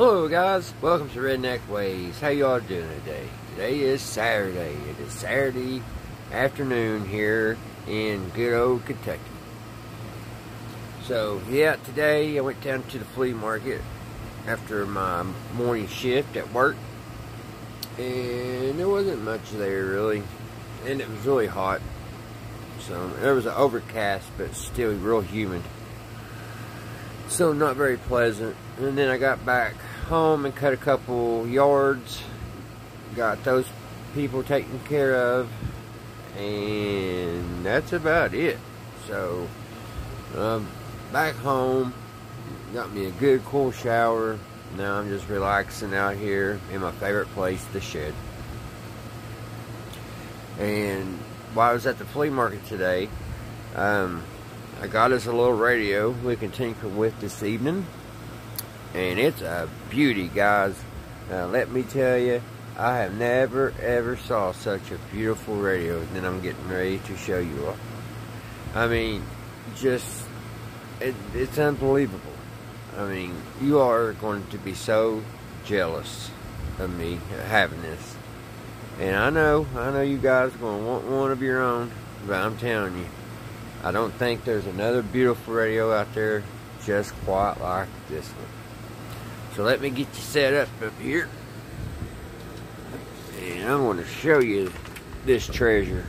Hello guys, welcome to Redneck Ways. How y'all doing today? Today is Saturday. It is Saturday afternoon here in good old Kentucky. So yeah, today I went down to the flea market after my morning shift at work, and there wasn't much there really, and it was really hot. So there was an overcast, but still real humid. So not very pleasant. And then I got back home and cut a couple yards, got those people taken care of, and that's about it. So back home, got me a good cool shower. Now I'm just relaxing out here in my favorite place, the shed. And while I was at the flea market today, I got us a little radio we can tinker with this evening, and it's a beauty, guys. Now let me tell you, I have never ever saw such a beautiful radio than I'm getting ready to show you all. I mean, just it's unbelievable. I mean, you are going to be so jealous of me having this, and I know you guys are going to want one of your own, but I'm telling you, I don't think there's another beautiful radio out there just quite like this one. So let me get you set up here, and I'm going to show you this treasure.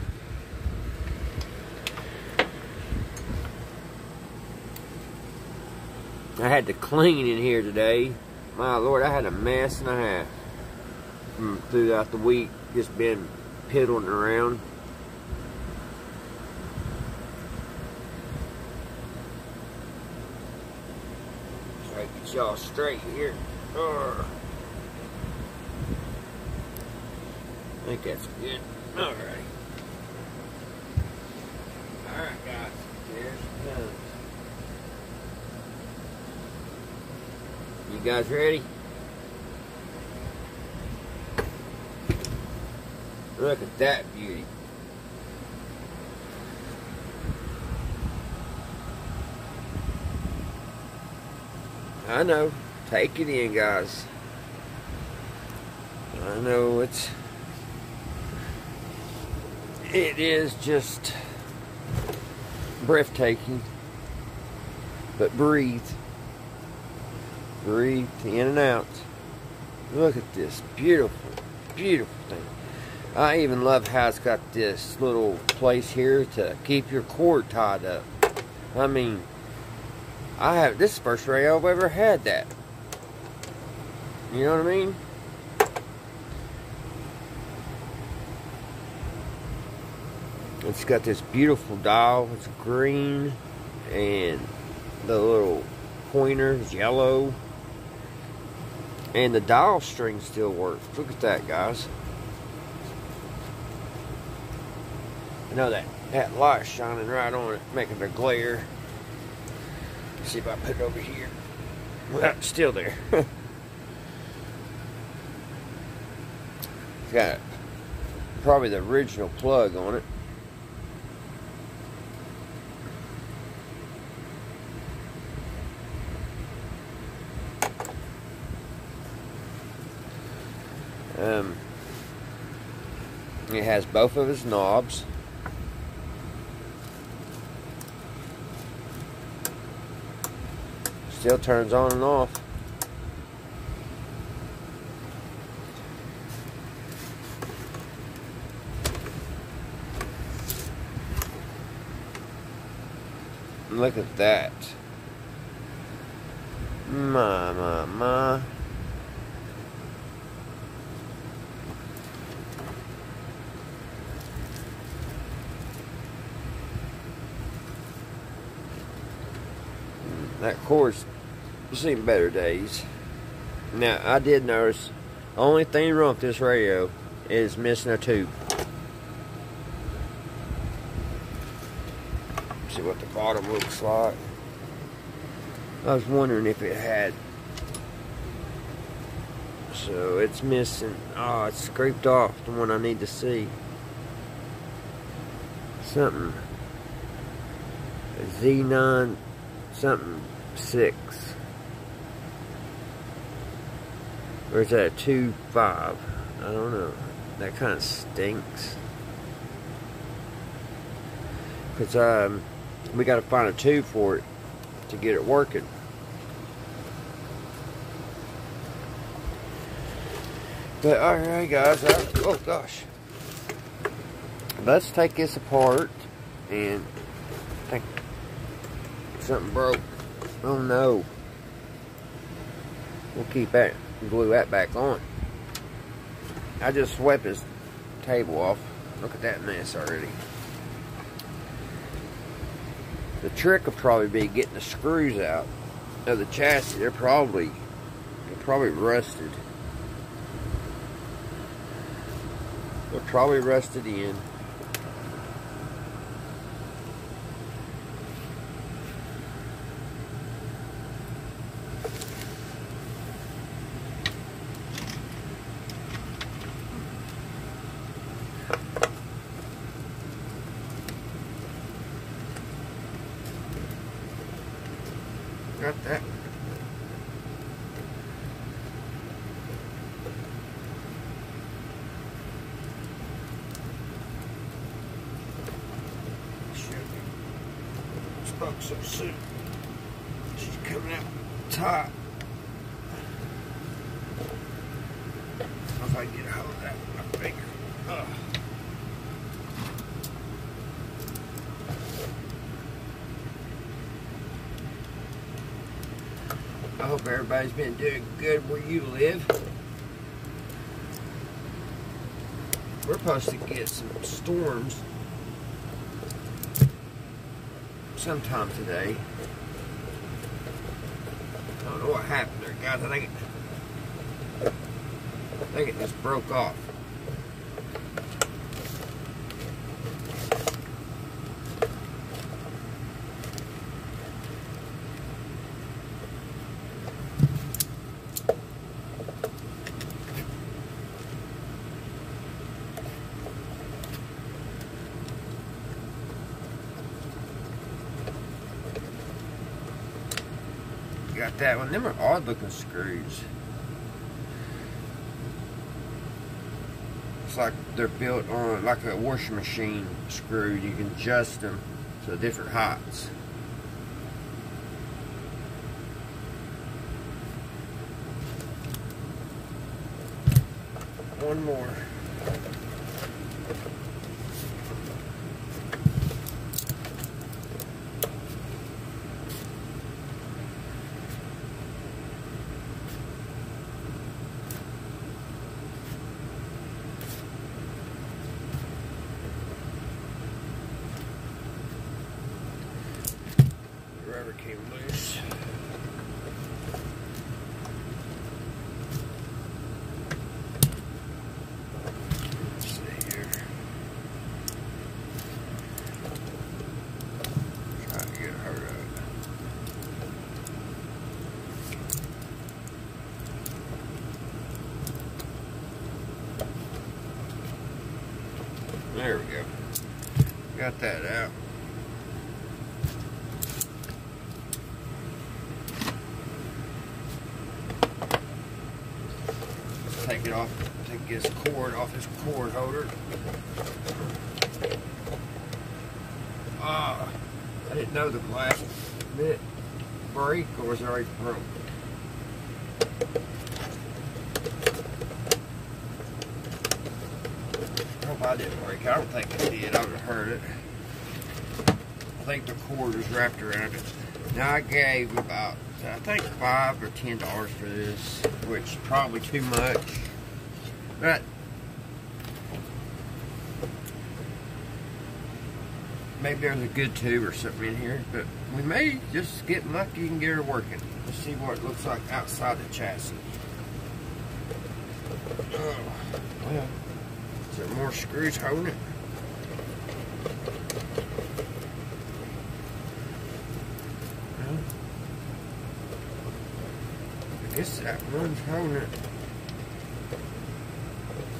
I had to clean in here today. My Lord, I had a mess and a half throughout the week, just been piddling around. Get y'all straight here. I think that's good. Alright. Alright, guys. There's the guns. You guys ready? Look at that beauty. I know. Take it in, guys. I know it is just breathtaking. But breathe. Breathe in and out. Look at this beautiful, beautiful thing. I even love how it's got this little place here to keep your cord tied up. I mean, this is the first radio I've ever had that. You know what I mean? It's got this beautiful dial. It's green, and the little pointer is yellow, and the dial string still works. Look at that, guys. I know that light's shining right on it, making a glare. See if I put it over here. Well, it's still there. It's got probably the original plug on it. It has both of its knobs. Still turns on and off. Look at that. My. That cord's seen better days. Now, I did notice the only thing wrong with this radio is missing a tube. See what the bottom looks like. I was wondering if it had. So it's missing. Oh, it's scraped off the one I need to see. Something. Z9 something 6. Or is that a 2.5? I don't know. That kind of stinks. Because we got to find a tube for it to get it working. But alright guys, oh gosh. Let's take this apart, and I think something broke. Oh no. We'll keep that and glue that back on. I just swept his table off. Look at that mess already. The trick will probably be getting the screws out of the chassis. They're probably rusted. They're probably rusted in. Got that. Spoke so soon. She's coming out top. If I can get a hold of that with my finger. Ugh. I hope everybody's been doing good where you live. We're supposed to get some storms sometime today. I don't know what happened there, guys. I think it just broke off. Got that one. Them are odd looking screws. It's like they're built on like a washing machine screw. You can adjust them to different heights. One more. Rubber came loose. Let's see here. Trying to get her out. There we go. Got that out. Take it off, take his cord off his cord holder. I didn't know the glass bit break, or was it already broke? I hope I didn't break it. I don't think it did. I would have heard it. I think the cord was wrapped around it. Now I gave about, I think $5 or $10 for this, which is probably too much. But maybe there's a good tube or something in here. But we may just get lucky and get her working. Let's see what it looks like outside the chassis. Oh, well, is there more screws holding it? I guess that one's holding it.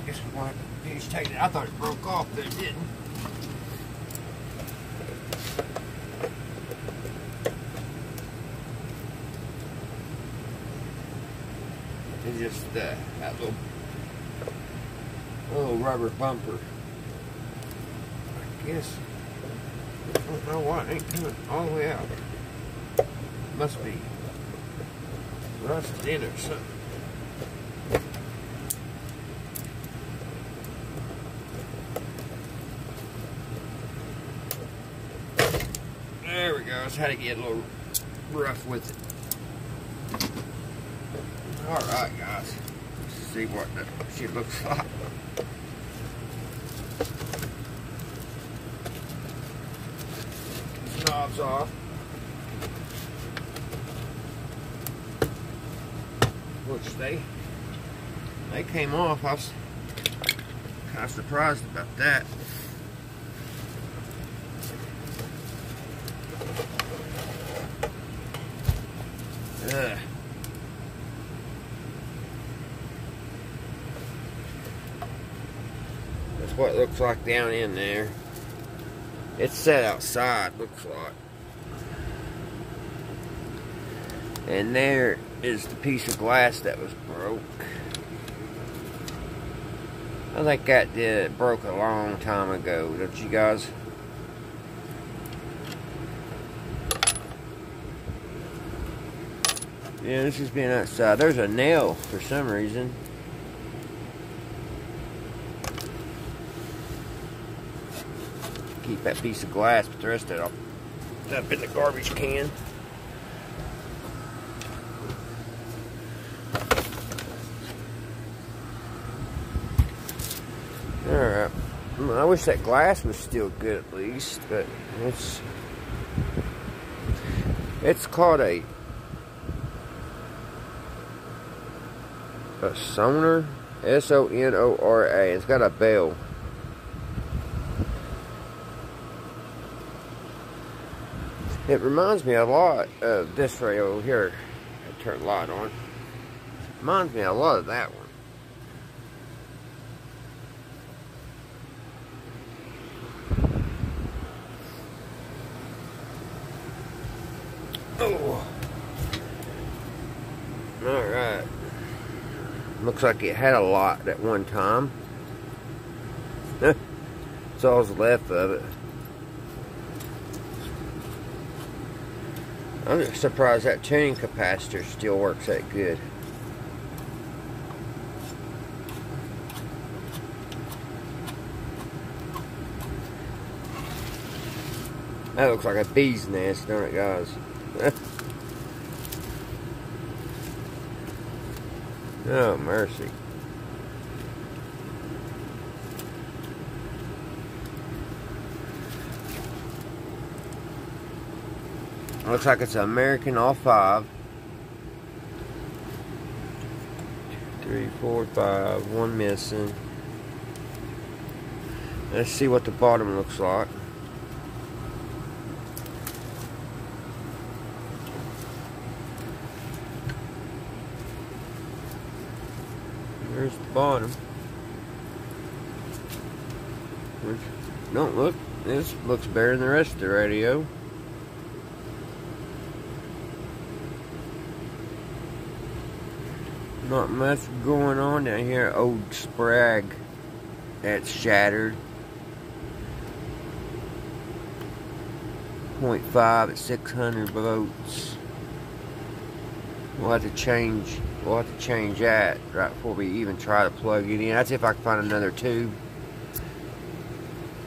I guess we want to finish taking it. I thought it broke off, but it didn't. It's just that little rubber bumper. I guess I don't know why it ain't coming all the way out. Must be rusted in or something. There we go. I just had to get a little rough with it. Alright guys, let's see what that shit looks like. These knobs off. Which they came off. I was kind of surprised about that. Ugh. That's what it looks like down in there. It's set outside, looks like. And there is the piece of glass that was broke. I think that broke a long time ago, don't you guys? Yeah, this has been outside. There's a nail for some reason. Keep that piece of glass, but the rest of it I'll dump in the garbage can. Alright. I wish that glass was still good at least, but it's called a Sonora, S-O-N-O-R-A. It's got a bell. It reminds me a lot of this radio here. I turn the light on. Reminds me a lot of that one. Oh. Alright. Looks like it had a lot at one time. That's all's left of it. I'm just surprised that tuning capacitor still works that good. That looks like a bee's nest, don't it, guys? Oh, mercy. Looks like it's an American all 5. 3, 4, 5, 1 missing. Let's see what the bottom looks like. There's the bottom. Which, don't look. This looks better than the rest of the radio. Not much going on down here. Old Sprague. That's shattered. 0.5 at 600 volts. We'll have to change that right before we even try to plug it in. That's if I can find another tube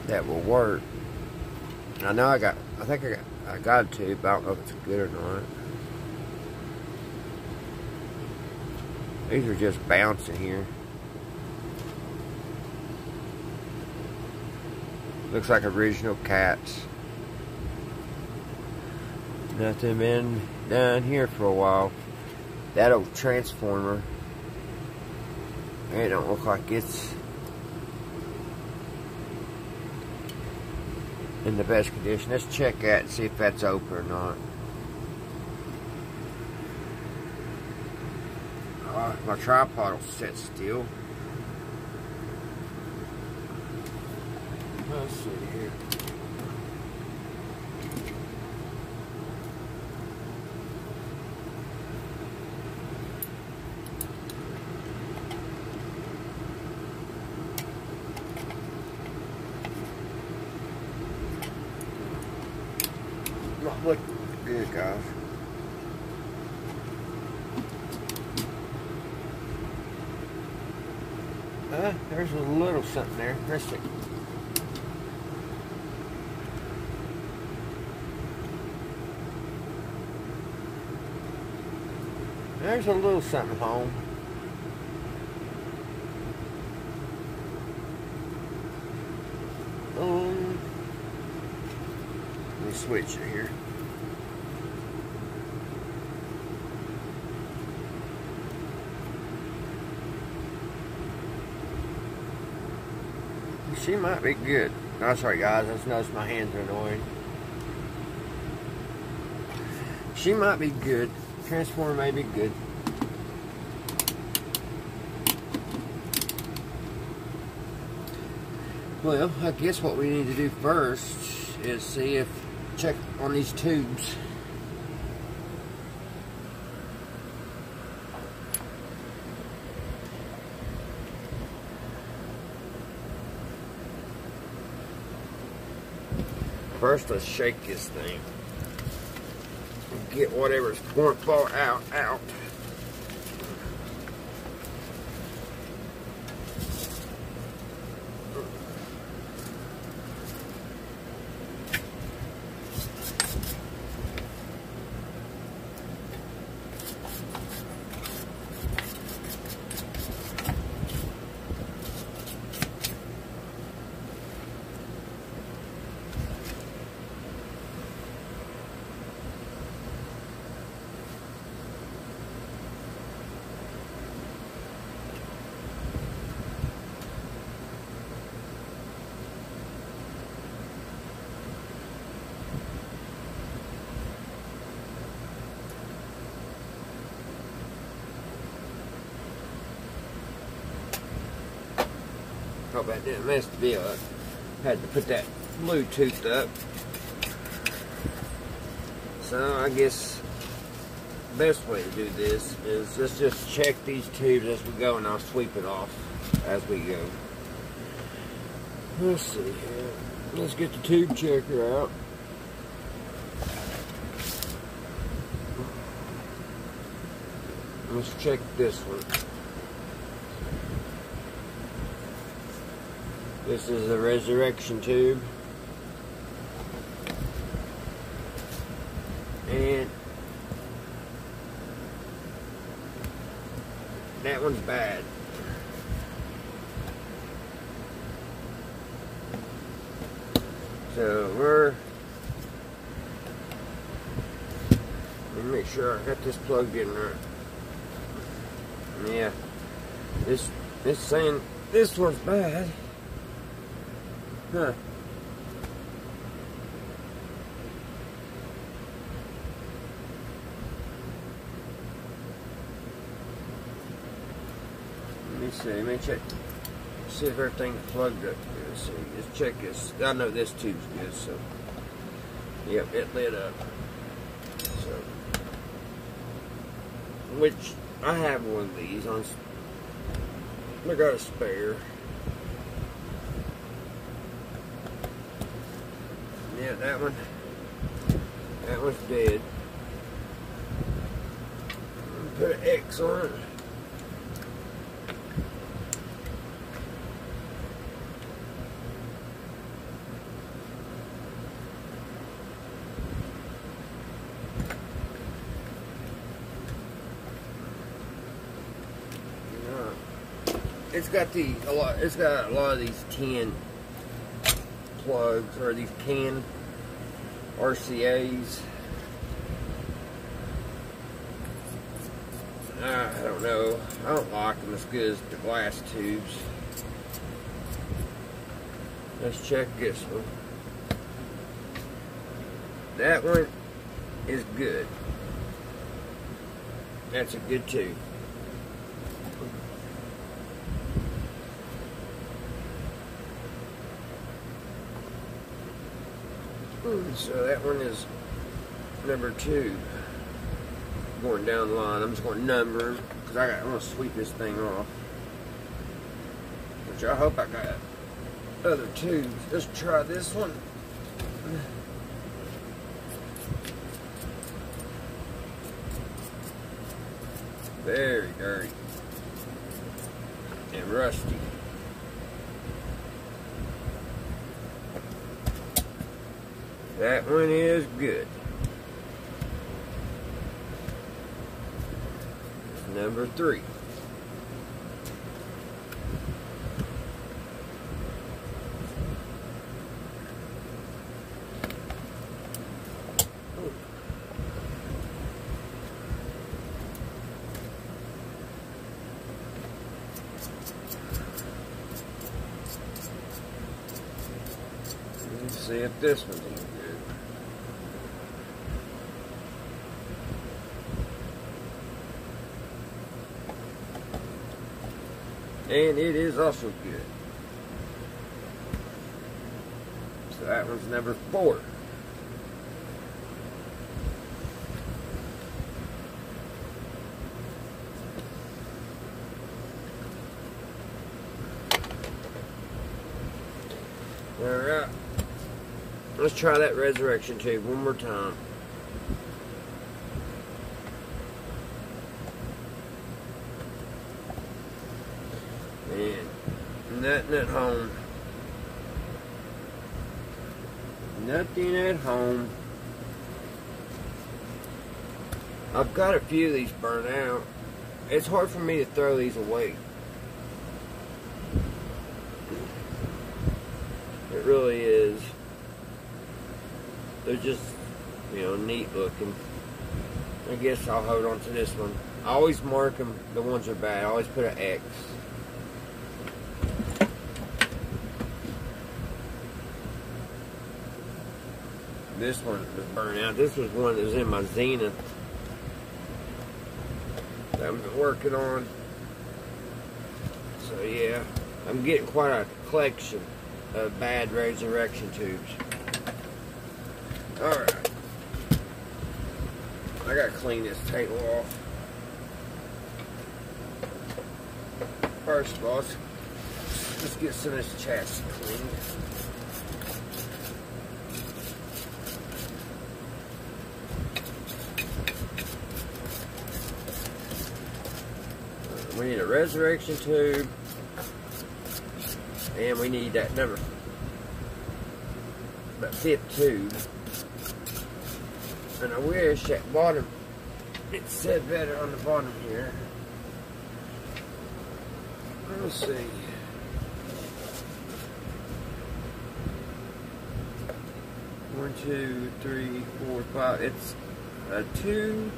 that will work. I know I got a tube, but I don't know if it's good or not. These are just bouncing here. Looks like original caps. Nothing been done here for a while. That old transformer, it don't look like it's in the best condition. Let's check that and see if that's open or not. My tripod will sit still. Let's see here. look good, guys. There's a little something there. Let's see. There's a little something home. Let me switch it here. She might be good. Oh, sorry guys, I just noticed my hands are annoying. She might be good. Transformer may be good. Well, I guess what we need to do first is see if, check on these tubes. First, let's shake this thing and get whatever's going to fall out. Hope I didn't mess the deal up. Had to put that Bluetooth up. So I guess the best way to do this is let's just check these tubes as we go, and I'll sweep it off as we go. Let's see here. Let's get the tube checker out. Let's check this one. This is the resurrection tube. And that one's bad. So let me make sure I got this plugged in right. Yeah. This saying this one's bad. Huh. Let me see. Let me check. See if everything's plugged up. Let's see. Just check this. I know this tube's good, so. Yep, it lit up. So. Which I have one of these on. I got a spare. Yeah, that one's dead. Put an X on it. It's got a lot of these tin plugs, or these can RCAs. I don't know. I don't like them as good as the glass tubes. Let's check this one. That one is good. That's a good tube. So that one is number 2. Going down the line. I'm just going to number them because I'm going to sweep this thing off. Which I hope I got other tubes. Let's try this one. Very dirty and rusty. That one is good. It's number 3. Let's see if this one's any good. And it is also good. So that one's number 4. Alright. Let's try that resurrection tube one more time. And nothing at home. Nothing at home. I've got a few of these burnt out. It's hard for me to throw these away. It really is. They're just, you know, neat looking. I guess I'll hold on to this one. I always mark them, the ones that are bad. I always put an X. This one was burnt out. This was one that was in my Zenith that I've been working on. So yeah, I'm getting quite a collection of bad resurrection tubes. Alright. I gotta clean this table off. First of all, let's get some of this chassis cleaned. We need a resurrection tube, and we need that number, that 5th tube. And I wish that bottom, it said better on the bottom here. Let's see. 1, 2, 3, 4, 5. It's a 2.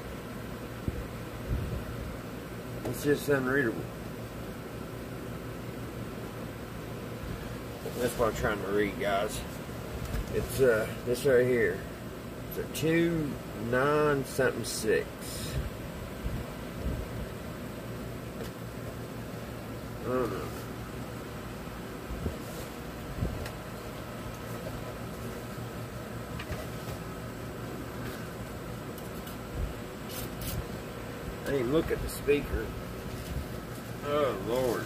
It's just unreadable. That's what I'm trying to read, guys. It's this right here. It's a 2, 9, something 6. I don't know. I didn't look at the speaker. Oh Lord.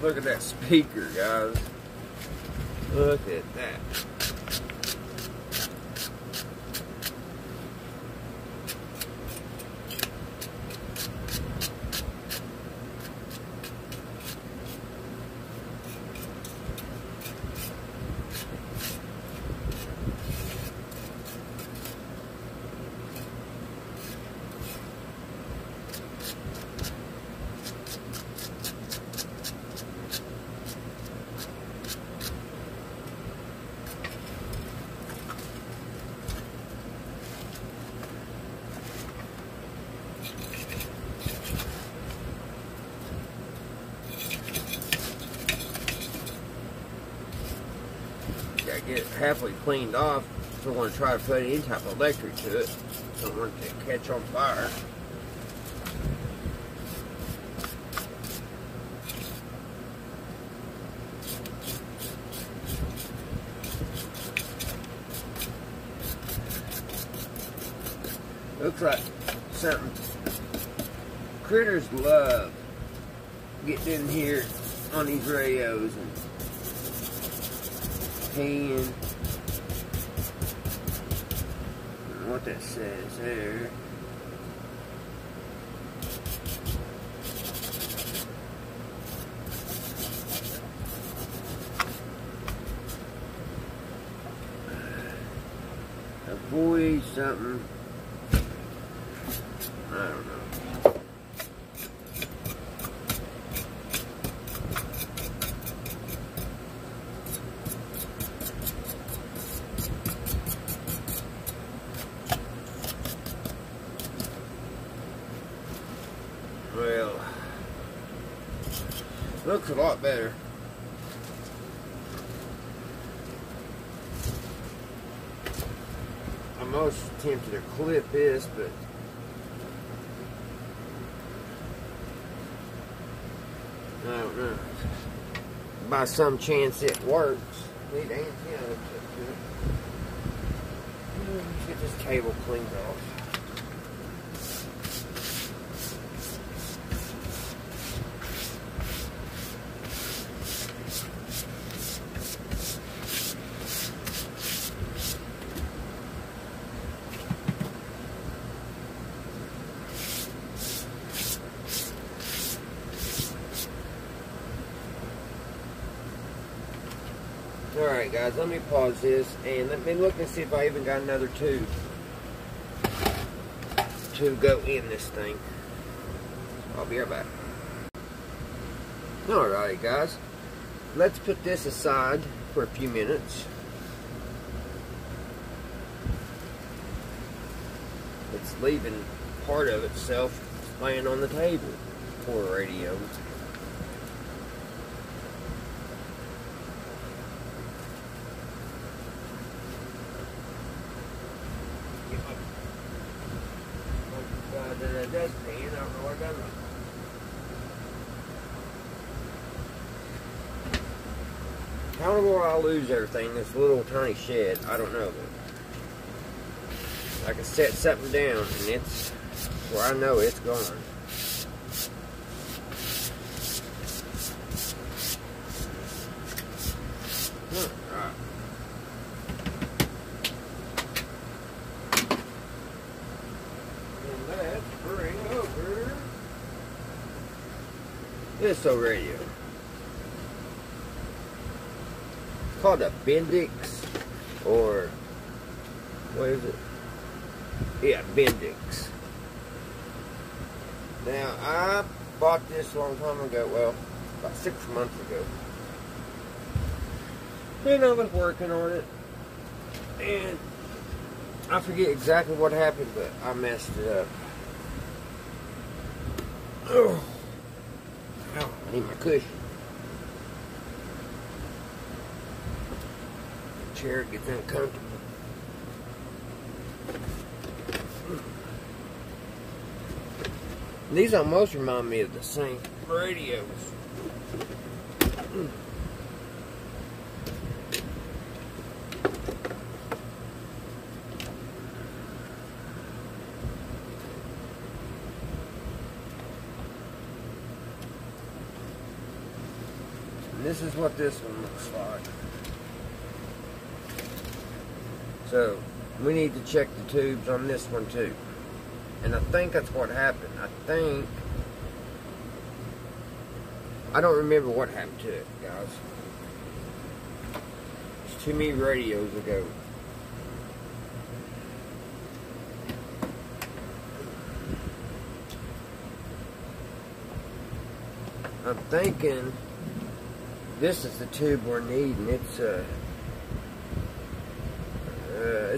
Look at that speaker, guys. Look at that. Get it halfway cleaned off if I want to try to put any type of electric to it. Don't want it to catch on fire. Looks like something critters love getting in here on these radios and peeing. What that says there. be something. I don't know. Well, looks a lot better. I'm most tempted to clip this, but I don't know. By some chance it works. Need antenna hooked to it. Let's get this cable cleaned off. Alright guys, let me pause this and let me look and see if I even got another tube to go in this thing. I'll be right back. Alright guys, let's put this aside for a few minutes. It's leaving part of itself laying on the table. Poor radio. How will I lose everything in this little tiny shed? I don't know. But I can set something down and it's where I know it's gone. Alright. And let's bring over this old radio. Called a Bendix, or what is it? Yeah, Bendix. Now I bought this a long time ago, well, about 6 months ago. And I was working on it, and I forget exactly what happened, but I messed it up. Oh, I need my cushion. Chair gets uncomfortable. These almost remind me of the same radios. And this is what this one looks like. So, we need to check the tubes on this one too. And I think that's what happened. I don't remember what happened to it, guys. It's too many radios ago. I'm thinking this is the tube we're needing. It's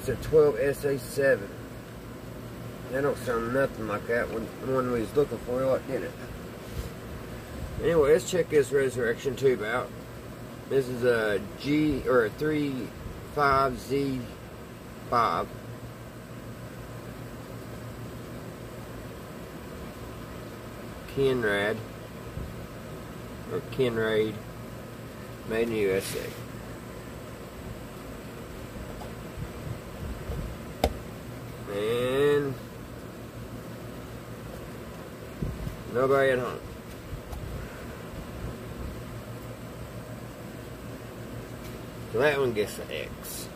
a 12 SA7. That don't sound nothing like that one we was looking for, like, did it? Anyway, let's check this resurrection tube out. This is a 35Z5. Kenrad or Kenraid, made in USA. And nobody at home. So that one gets an X.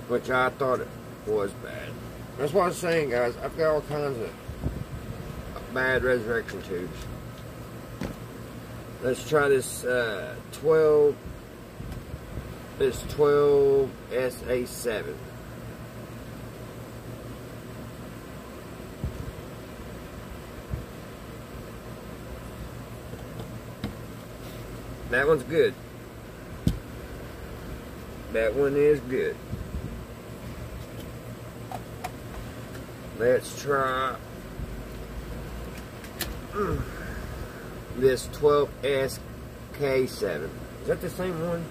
Which I thought it was bad. That's what I was saying, guys. I've got all kinds of bad resurrection tubes. Let's try this 12 It's 12 SA7. That one's good. That one is good. Let's try this 12SK7. Is that the same one?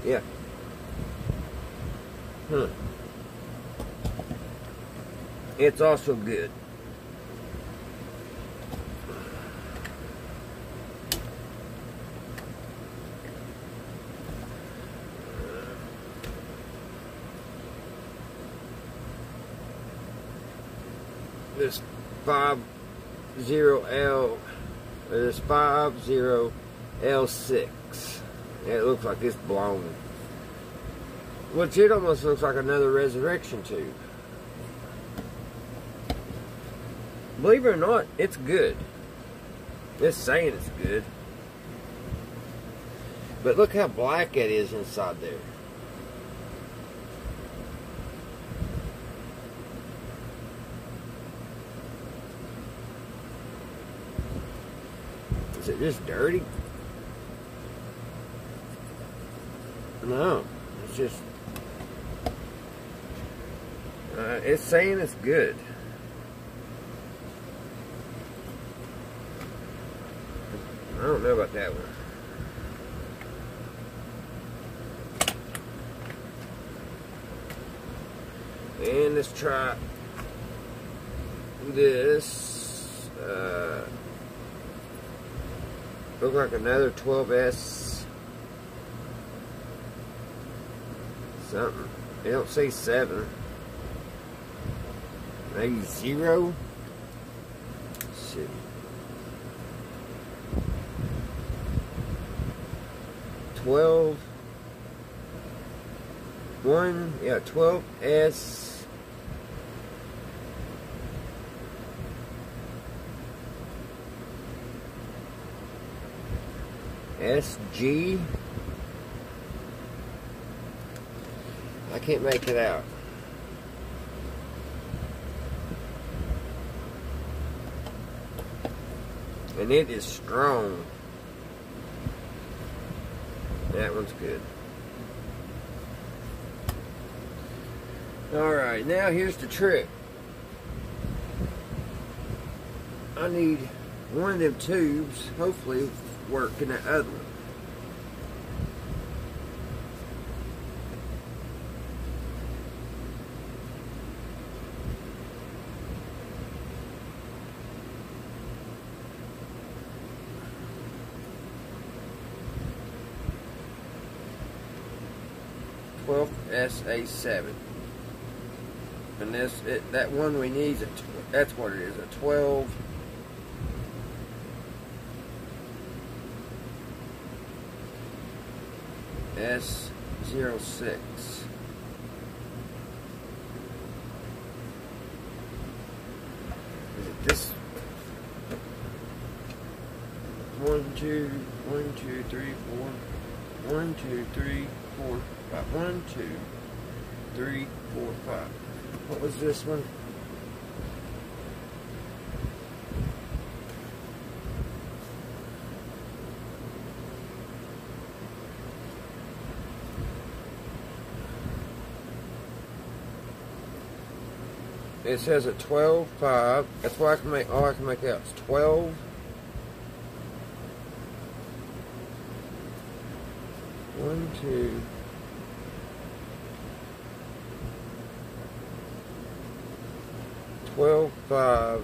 Yeah. It's also good. This 50L, this 50L6. It looks like it's blown. Which it almost looks like another resurrection tube. Believe it or not, it's good. It's saying it's good. But look how black it is inside there. Is it just dirty? No, it's just it's saying it's good. I don't know about that one. And let's try this. Look like another 12S something. They don't say 7. Maybe 0. Let's see. 12. 1. Yeah, 12S. SG. I can't make it out. And it is strong. That one's good. Alright, now here's the trick. I need one of them tubes, hopefully work in the other one. SA7, and that one we need that's what it is, a 12 S06. Is it this? 1, 2, 1, 2, 3, 4. 1, 2, 3, 4, 5. 1, 2, 3, 4, 5. What was this one? It says a 12.5. That's why I can make all I can make out. It's 12. 1, 2. 12.5.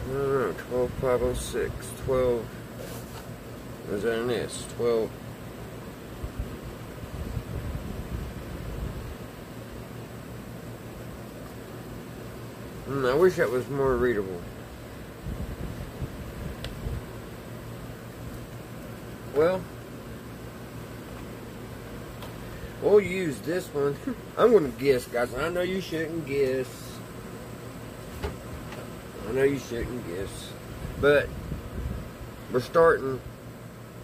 No, 12.506. 12. Is that an S? 12. I wish that was more readable. Well, we'll use this one. I'm going to guess, guys. I know you shouldn't guess. I know you shouldn't guess, but we're starting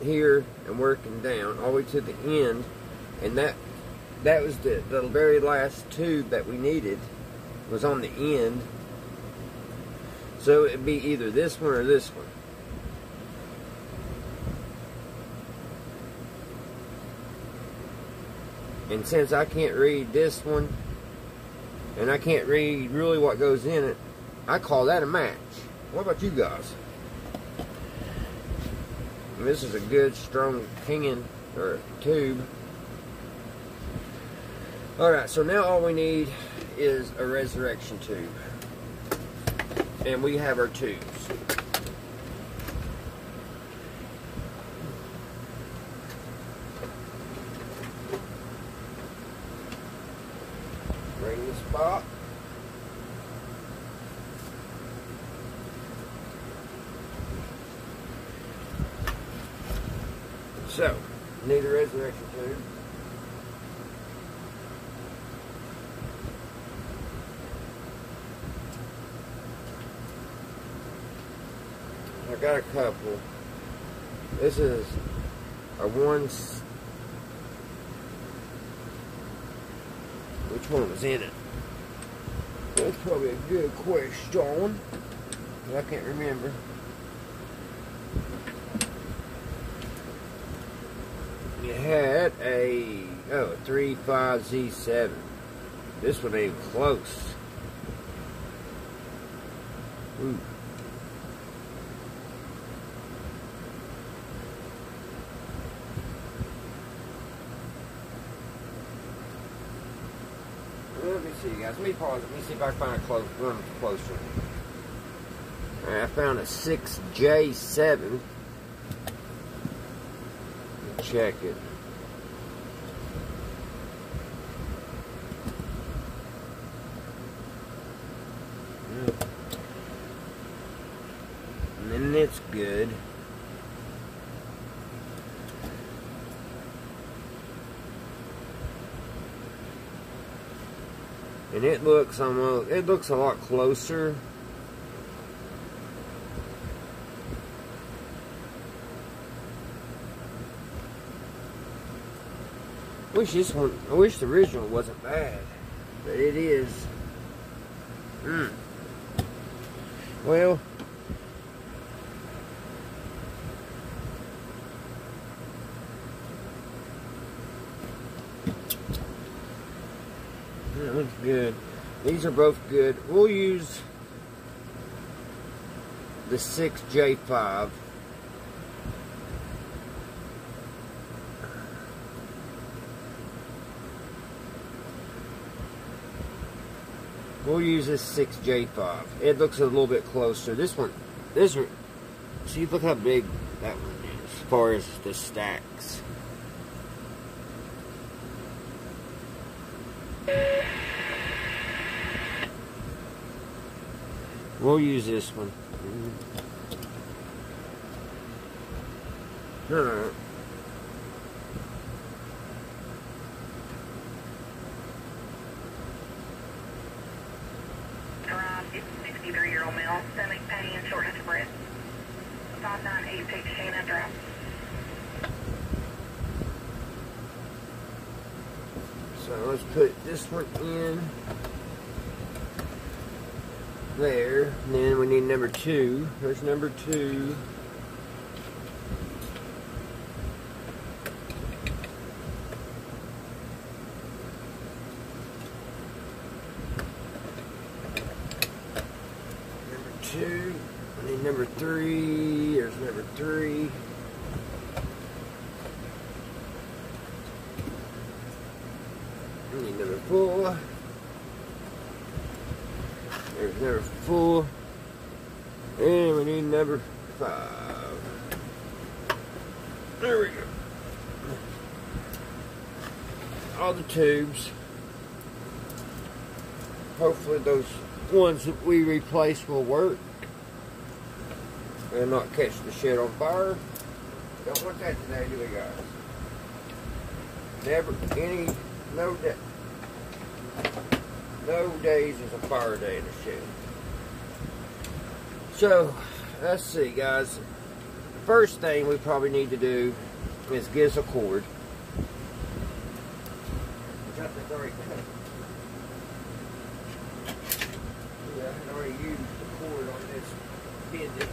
here and working down all the way to the end, and that was the very last tube that we needed was on the end. So it'd be either this one or this one. And since I can't read this one, and I can't read really what goes in it, I call that a match. What about you guys? And this is a good, strong pinion, or tube. Alright, so now all we need is a resurrection tube. And we have our tubes. Bring the spot. So, need a resurrection tube. I got a couple. This is a which one was in it? That's probably a good question. I can't remember. You had a 35Z7. This one ain't close. Ooh. Let me see, guys. Let me pause. Let me see if I can find a one closer. Alright, I found a 6J7. Check it. And then it's good. And it looks a lot closer. I wish the original wasn't bad, but it is. Well, that looks good. These are both good. We'll use the 6J5. We'll use this 6J5. It looks a little bit closer. This one, see, look how big that one is as far as the stacks. We'll use this one. No. It's 63-year-old male, stomach pain, shortness of breath. 5986 Shannon Drive. So let's put this one in there. And then we need number 2. There's number 2. I need number 3. There's number 3. I need number 4. There's number 4. And we need number 5. There we go. All the tubes. Hopefully those ones that we replaced will work and not catch the shit on fire. Don't want that today, do we, guys? No days is a fire day in the shed. So, let's see, guys. First thing we probably need to do is get us a cord. Which I think I already cut. Yeah, I already used the cord on this bendix.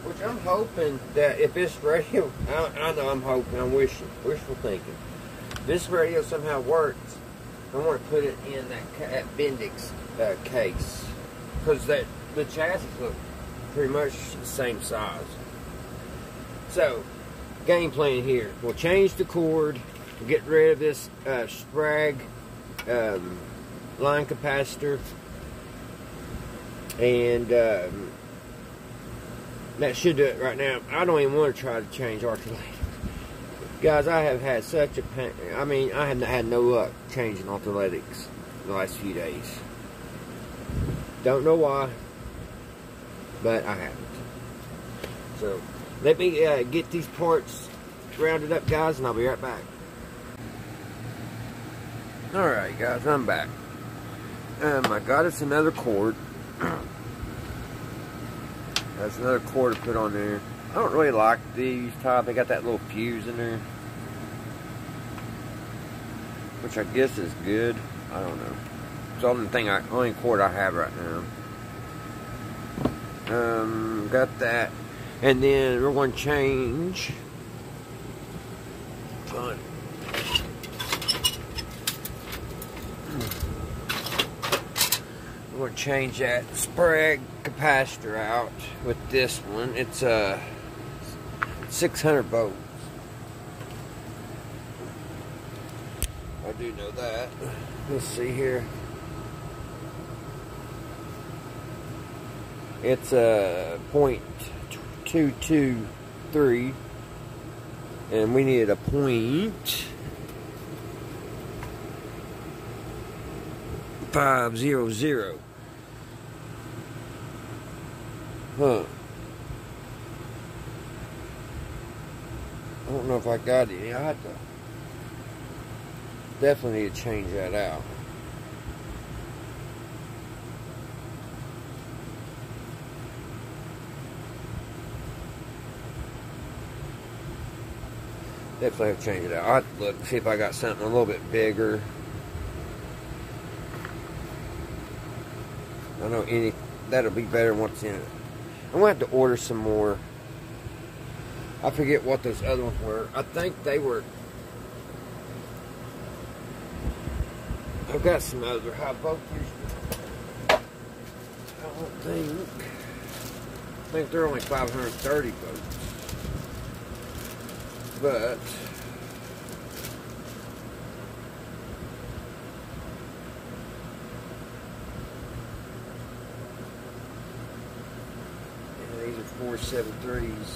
Which I'm hoping that if this radio, I know I'm hoping, I'm wishful thinking. If this radio somehow works, I want to put it in that bendix case. Because the chassis look pretty much the same size. So, game plan here. We'll change the cord, get rid of this Sprague line capacitor, and that should do it right now. I don't even want to try to change alternators. Guys, I have had such a pain. I mean, I have had no luck changing alternators the last few days. Don't know why, but I haven't. So, let me get these parts rounded up, guys, and I'll be right back. Alright, guys, I'm back. I got us another cord. That's another cord to put on there. I don't really like these type. They got that little fuse in there, which I guess is good. I don't know. It's the only cord I have right now. Got that, and then we're going to change. Fun. We're going to change that Sprague capacitor out with this one. It's 600 volts. I do know that. Let's see here. It's 0.223, and we need a 0.500. Huh. I don't know if I got it. I have to definitely need to change that out. Definitely have to change it out. I'll have to look, see if I got something a little bit bigger. I know that'll be better than what's in it. I'm going to have to order some more. I forget what those other ones were. I think they were... I've got some other high voltage. I think they're only 530 volts. But... these are 473s.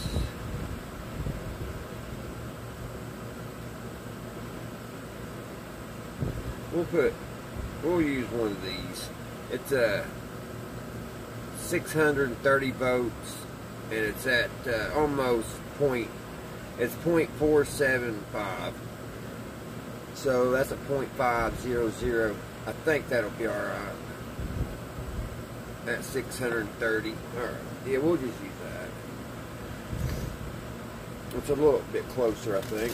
We'll use one of these. It's 630 volts, and it's at almost it's 0.475. So that's a 0.500. I think that'll be alright. At 630. Alright. Yeah, we'll just use that. It's a little bit closer, I think.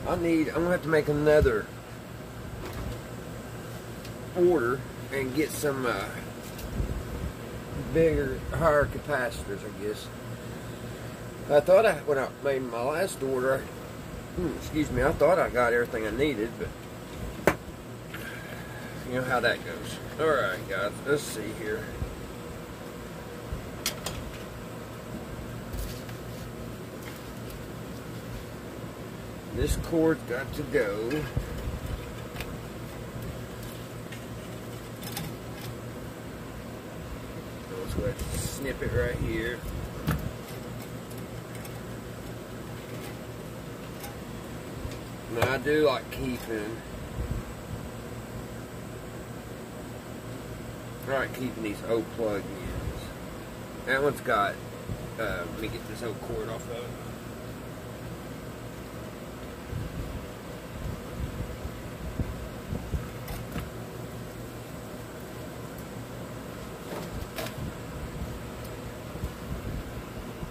I'm gonna have to make another order and get some bigger, higher capacitors, I guess. I thought when I made my last order, excuse me, I thought I got everything I needed, but you know how that goes. Alright, guys, let's see here. This cord's got to go. Let's go ahead and snip it right here. Now I do like keeping these old plug-ins. That one's got, let me get this old cord off of it.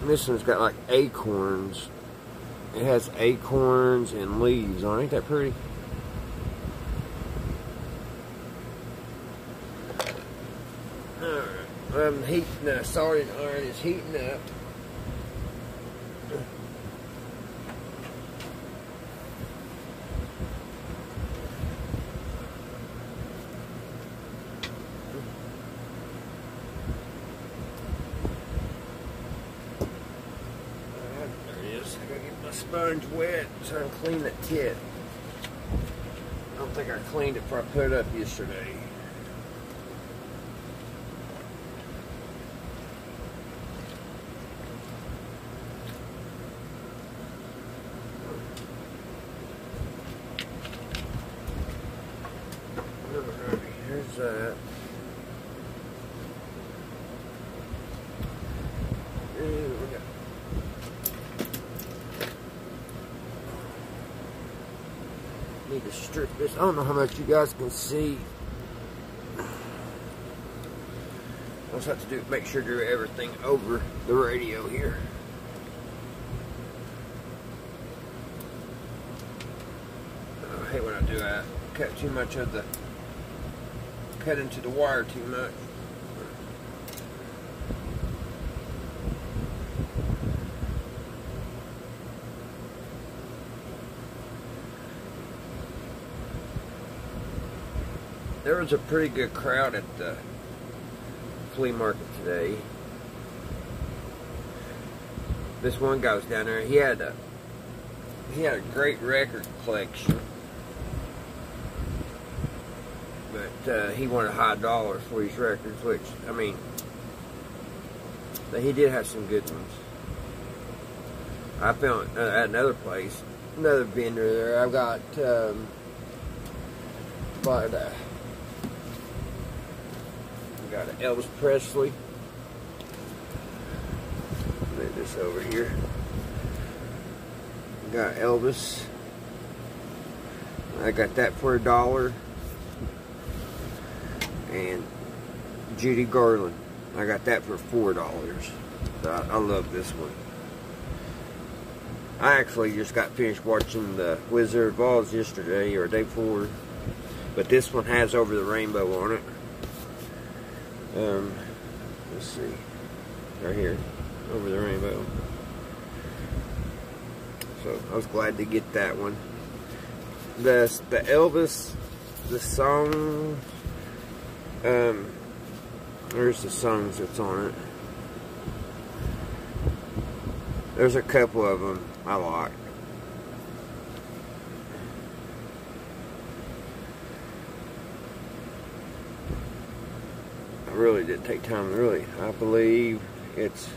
This one's got like acorns. It has acorns and leaves on it. Ain't that pretty? Alright, I'm heating the soldering iron is heating up. Sponge wet, so I can clean that kit. I don't think I cleaned it before I put it up yesterday. Alright, here's that. Need to strip this. I don't know how much you guys can see. I just have to make sure to do everything over the radio here. I hate when I do that. Cut too much of the, cut into the wire too much. There was a pretty good crowd at the flea market today. This one guy was down there. He had a great record collection, but he wanted high dollars for his records. Which, I mean, he did have some good ones. I found at another place, another vendor there. I've got got an Elvis Presley. Lay this over here. Got Elvis. I got that for $1. And Judy Garland. I got that for $4. I love this one. I actually just got finished watching the Wizard of Oz yesterday or day before. But this one has Over the Rainbow on it. Let's see, right here, Over the Rainbow. So I was glad to get that one. The Elvis, the song, there's the songs that's on it. There's a couple of them I like. I really did take time, really. I believe it's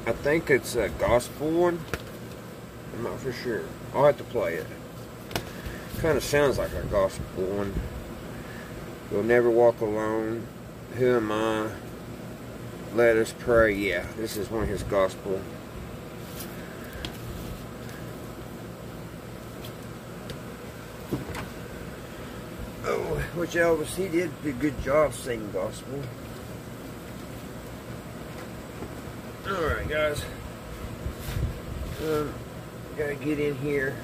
I think it's a gospel one. I'm not for sure. I'll have to play it. Kind of sounds like a gospel one. You'll never walk alone. Who am I? Let us pray. Yeah, this is one of his gospel. Oh, which Elvis, he did a good job singing gospel. Alright guys, gotta get in here.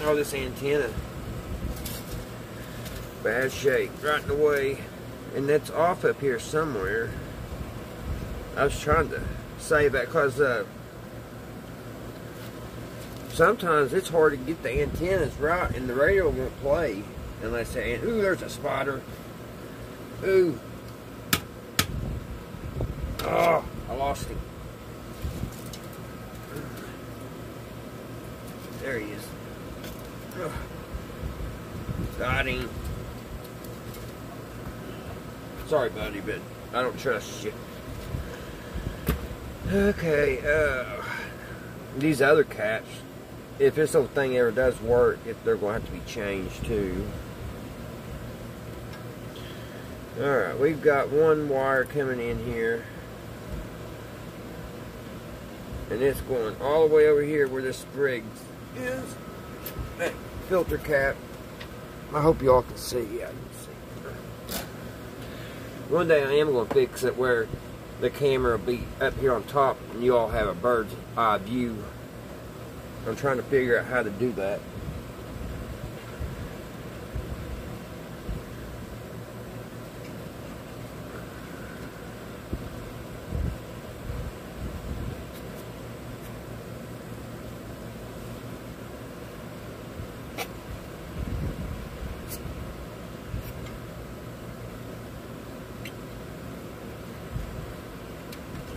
Oh, this antenna, bad shape, right in the way, and that's off up here somewhere. I was trying to save that because sometimes it's hard to get the antennas right and the radio won't play unless they, ooh, there's a spider. Ooh. Oh, I lost him. There he is. Oh. Got him. Sorry, buddy, but I don't trust you. Okay, these other cats, if this whole thing ever does work, they're going to have to be changed too. Alright, we've got one wire coming in here. And it's going all the way over here where this sprig is. that filter cap. I hope y'all can see. Yeah, you can see. One day I am going to fix it where the camera will be up here on top and you all have a bird's eye view. I'm trying to figure out how to do that.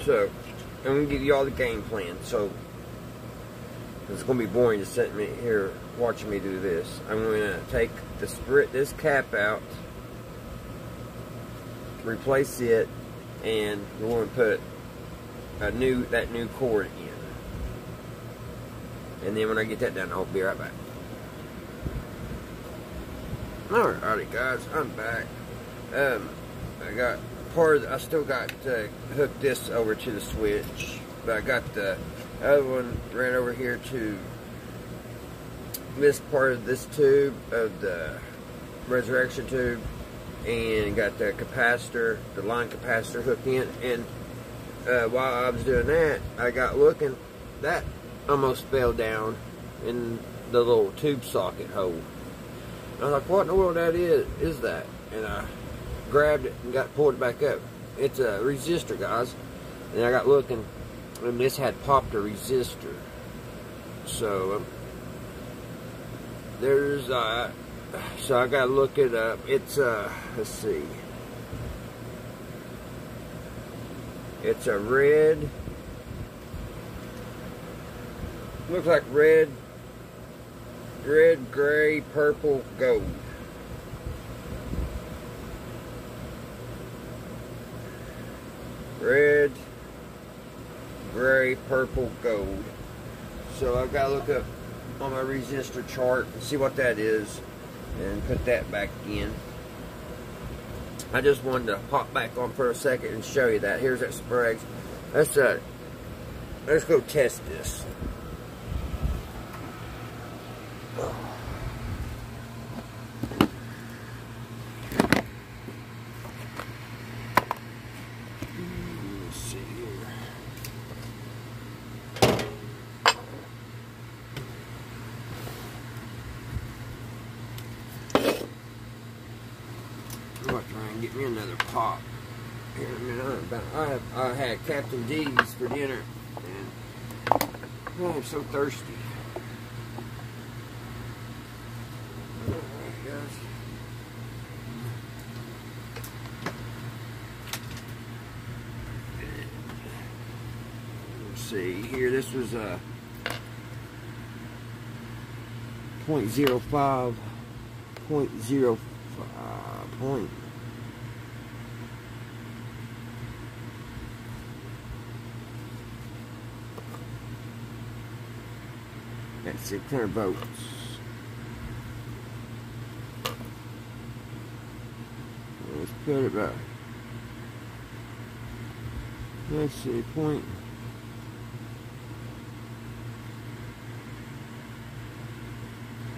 So, I'm going to give you all the game plan. So, it's going to be boring to sit me here watching me do this. I'm going to take this cap out, replace it, and we're going to put that new cord in. And then when I get that done, I'll be right back. Alrighty guys, I'm back. I got I still got to hook this over to the switch, but I got the other one ran over here to this part of this tube of the resurrection tube, and got the capacitor, the line capacitor hooked in. And while I was doing that, I got looking, that almost fell down in the little tube socket hole. I was like, what in the world that is that? And I grabbed it and pulled it back up. It's a resistor, guys. And I got looking, and this had popped a resistor. So there's so I gotta look it up. It's let's see. It's a red. Looks like red, gray, purple, gold. Red, gray, purple, gold. So I've got to look up on my resistor chart and see what that is and put that back in. I just wanted to pop back on for a second and show you that. Here's that Sprague. Let's go test this. Get me another pop here in a minute. I had Captain D's for dinner, and I'm so thirsty. Alright, guys. Let's see here. This was a 0.05 point. That's 600 volts. Let's put it back. Let's see, point.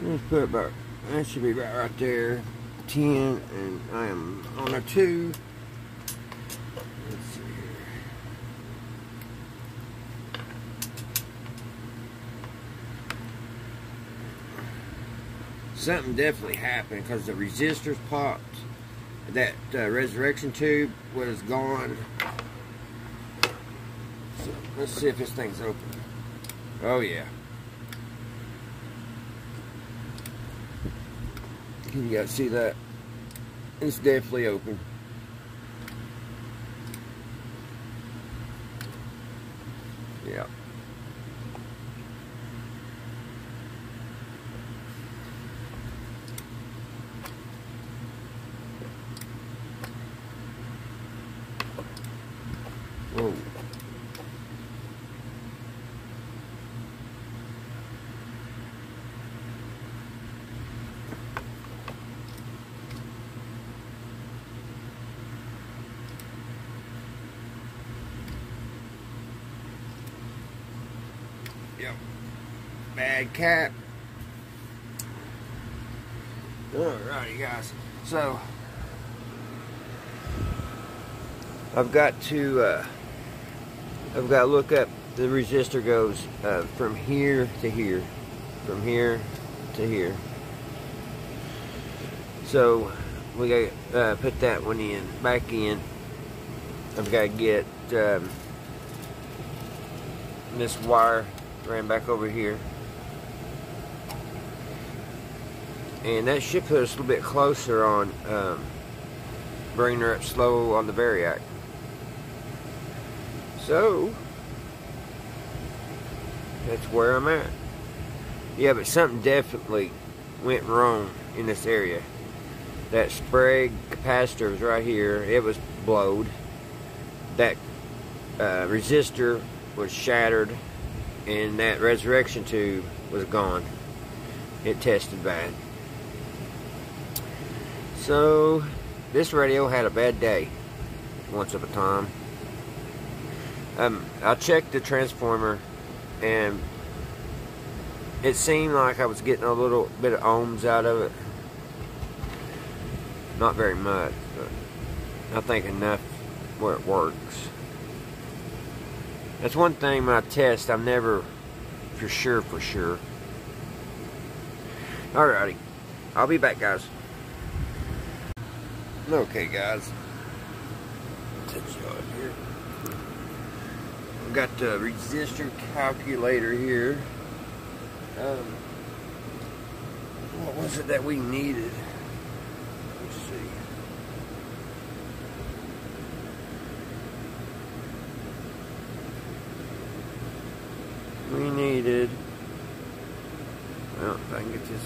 Let's put it back. That should be right there. 10, and I am on a 2. Let's see here. Something definitely happened because the resistors popped. That resurrection tube was gone. So let's see if this thing's open. Oh yeah. You guys see that? It's definitely open. Yeah. Whoa. Yep. Bad cap. Alrighty, guys. So I've got to look up. The resistor goes from here to here, from here to here. So we got to put that one in, back in. I've got to get this wire ran back over here, and that should put us a little bit closer on bringing her up slow on the variac. So that's where I'm at. Yeah, but something definitely went wrong in this area. That spray capacitor was right here. It was blowed. That resistor was shattered, and that resurrection tube was gone. It tested bad. So this radio had a bad day once upon a time. I checked the transformer, and it seemed like I was getting a little bit of ohms out of it. Not very much, but I think enough where it works. That's one thing when I test, I'm never for sure. Alrighty, I'll be back, guys. Okay, guys. Touch you up here. I've got the resistor calculator here. What was it that we needed? Let's see. We needed, well, if I can get this.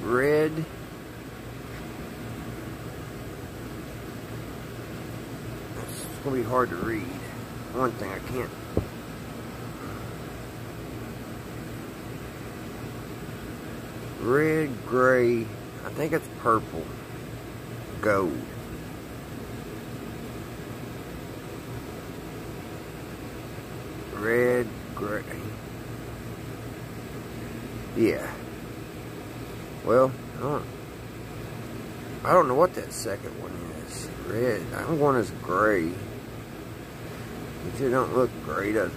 Red. It's going to be hard to read. One thing I can't. Red, gray, I think it's purple, gold. Red, gray. Yeah. Well, I don't know what that second one is. Red. I'm going as gray. It don't look gray, does it?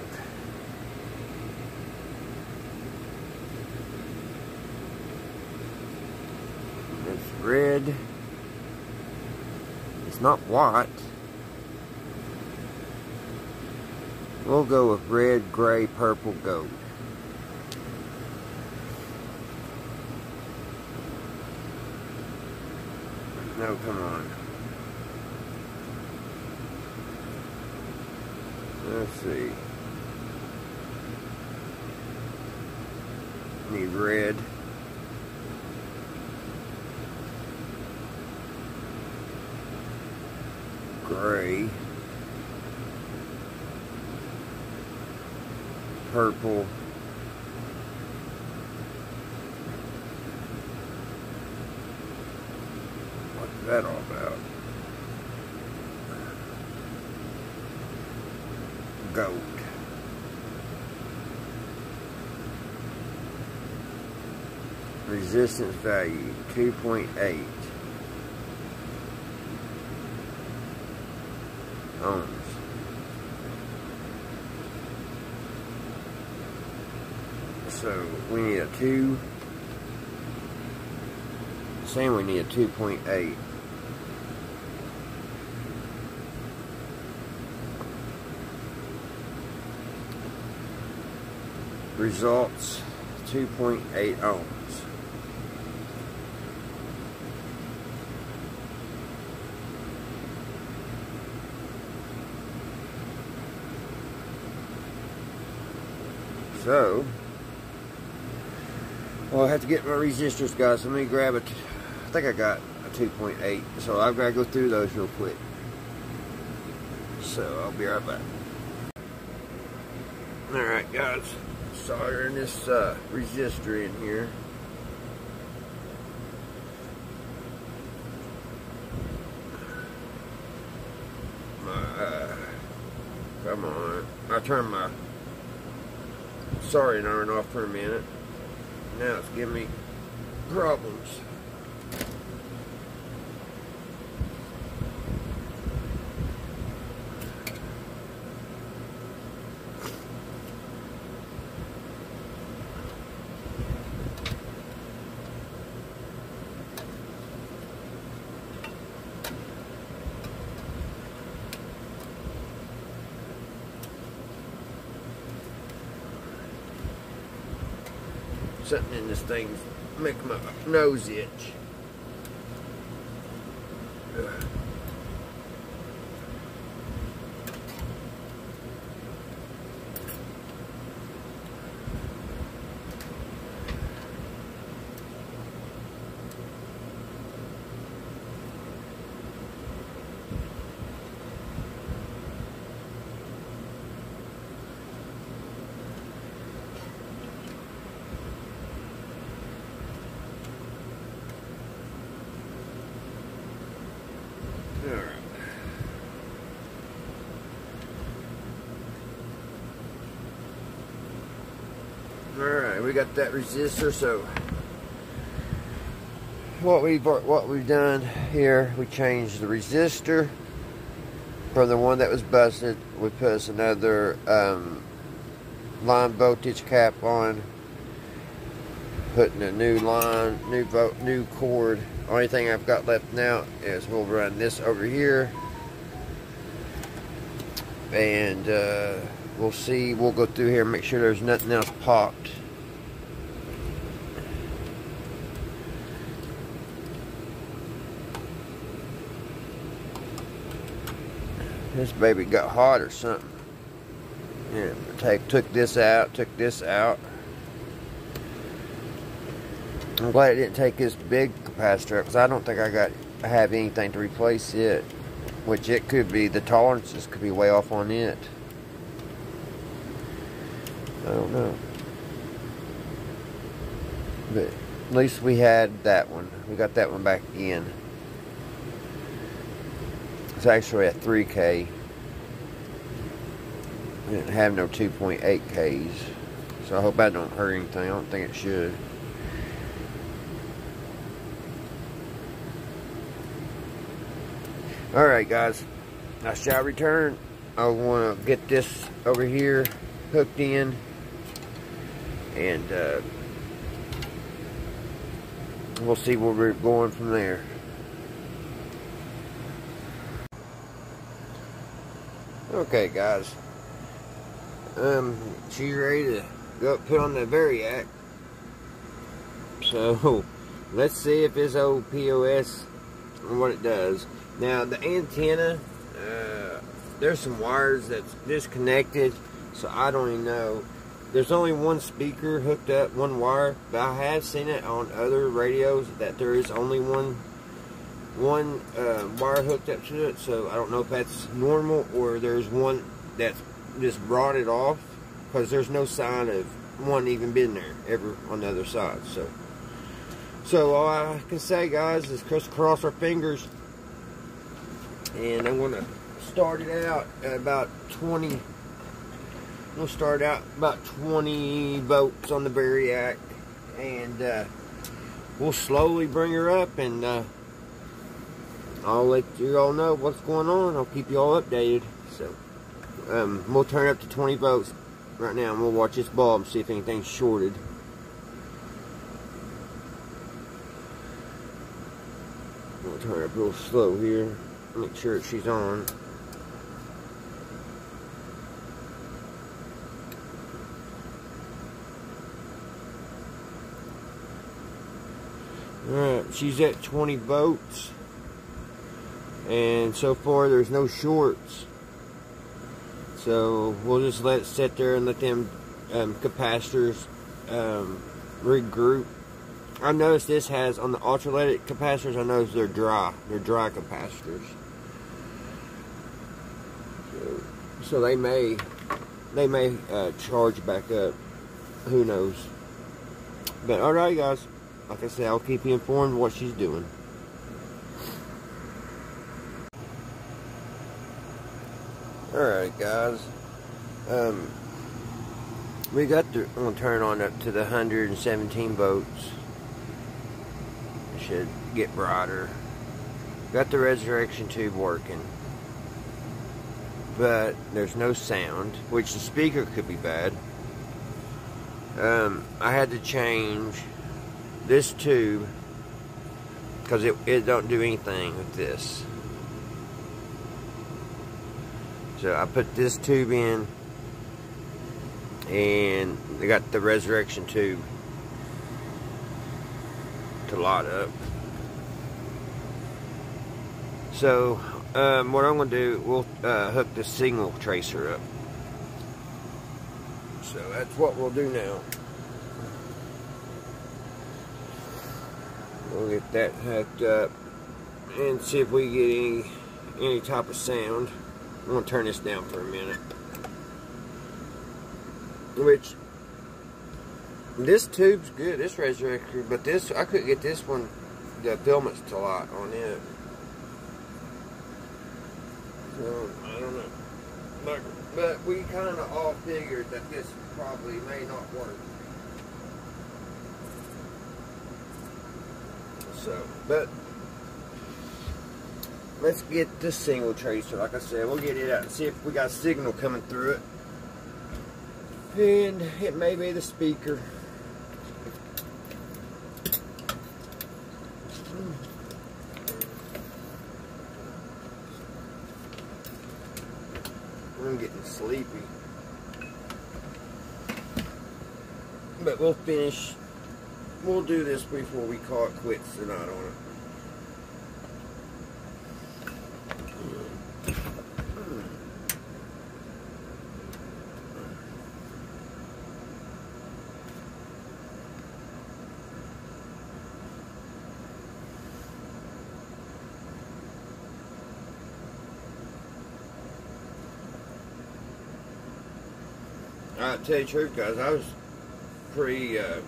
It's red. It's not white. We'll go with red, gray, purple, gold. No, come on. Let's see. Need red. Gray. Purple. What's that all about? Gold. Resistance value 2.8 ohms. So we need a 2. Saying we need a 2.8. Results 2.8 ohms. So, well, I have to get my resistors, guys. Let me grab it. I think I got a 2.8. So I've got to go through those real quick. So I'll be right back. Alright, guys. Soldering this resistor in here. Come on. I turned my Sorry, it ironed off for a minute. Now it's giving me problems. Something in this thing's making my nose itch. Alright, we got that resistor. So what we've done here, we changed the resistor from the one that was busted. We put us another line voltage cap on, putting a new line, new cord. Only thing I've got left now is we'll run this over here, and we'll see. We'll go through here and make sure there's nothing else popped. This baby got hot or something. Yeah, took this out, took this out. I'm glad it didn't take this big capacitor, because I don't think I have anything to replace it. Which it could be, the tolerances could be way off on it. I don't know. But at least we had that one. We got that one back in. It's actually a 3K. We didn't have no 2.8Ks. So I hope that don't hurt anything. I don't think it should. Alright guys, I shall return. I want to get this over here hooked in, and we'll see where we're going from there. Okay guys, she's ready to go put on the Variac. So let's see if this old POS and what it does. Now the antenna, there's some wires that's disconnected, so I don't even know. There's only one speaker hooked up, one wire, but I have seen it on other radios that there is only one wire hooked up to it. So I don't know if that's normal or there's one that's just rotted off, because there's no sign of one even been there ever on the other side. So all I can say, guys, is just cross our fingers. And I'm going to start it out at about 20. We'll start out about 20 volts on the Variac, and we'll slowly bring her up, and I'll let you all know what's going on. I'll keep you all updated. So we'll turn up to 20 volts right now, and we'll watch this bulb and see if anything's shorted. We'll turn it up real slow here. Make sure she's on. Alright, she's at 20 volts. And so far there's no shorts. So we'll just let it sit there and let them capacitors regroup. I noticed this has, on the ultralighted capacitors, I noticed they're dry. They're dry capacitors. So they may charge back up. Who knows? But alright guys, like I said, I'll keep you informed of what she's doing. Alright guys, We got the, I'm gonna turn on up to the 117 volts. It should get brighter. Got the resurrection tube working, but there's no sound, which the speaker could be bad. I had to change this tube because it don't do anything with this. So I put this tube in, and I got the resurrection tube to light up. So what I'm going to do, we'll hook the signal tracer up. So that's what we'll do now. We'll get that hooked up and see if we get any type of sound. I'm going to turn this down for a minute. Which, this tube's good, this resurrector, but this, I couldn't get this one, the filaments to light on it. So, I don't know. But we kind of all figured that this probably may not work. So, but let's get the single tracer. Like I said, we'll get it out and see if we got a signal coming through it. And it may be the speaker. I'm getting sleepy. But we'll finish. We'll do this before we call it quits tonight on it. I'll tell you the truth, guys, I was pretty, I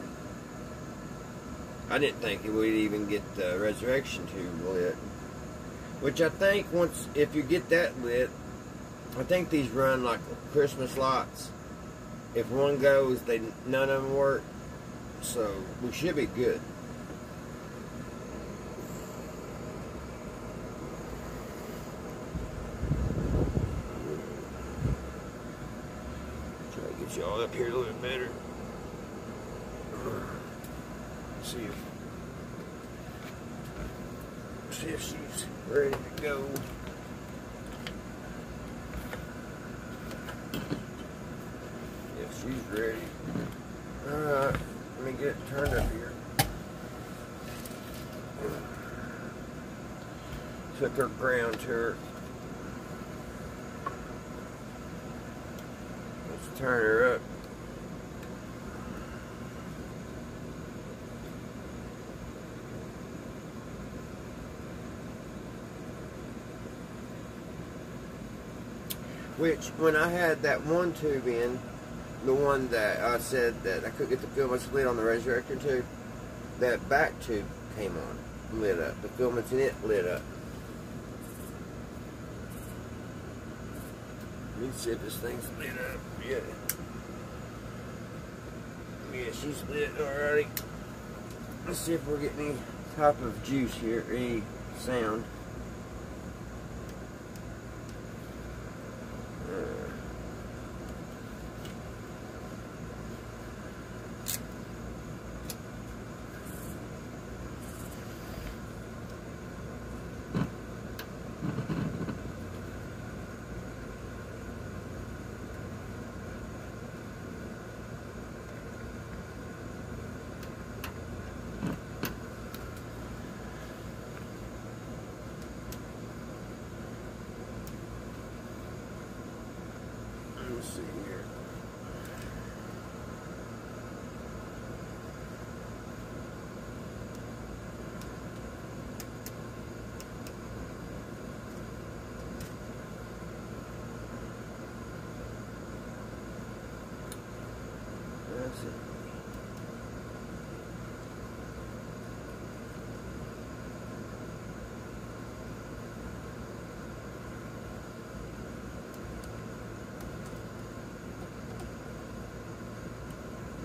didn't think we'd even get the resurrection tube lit. Which I think once, if you get that lit, I think these run like Christmas lights. If one goes, none of them work. So, we should be good. Get y'all up here a little bit better. See if she's ready to go. If she's ready. Alright, let me get it turned up here. Took her ground to her. Let's turn her up. Which, when I had that one tube in, the one that I said that I couldn't get the filaments lit on the resurrector tube, that back tube came on, lit up. The filaments in it lit up. Let me see if this thing's lit up. Yeah. Yeah, she's lit already. Let's see if we're getting any type of juice here, any sound. Let's see here. That's it.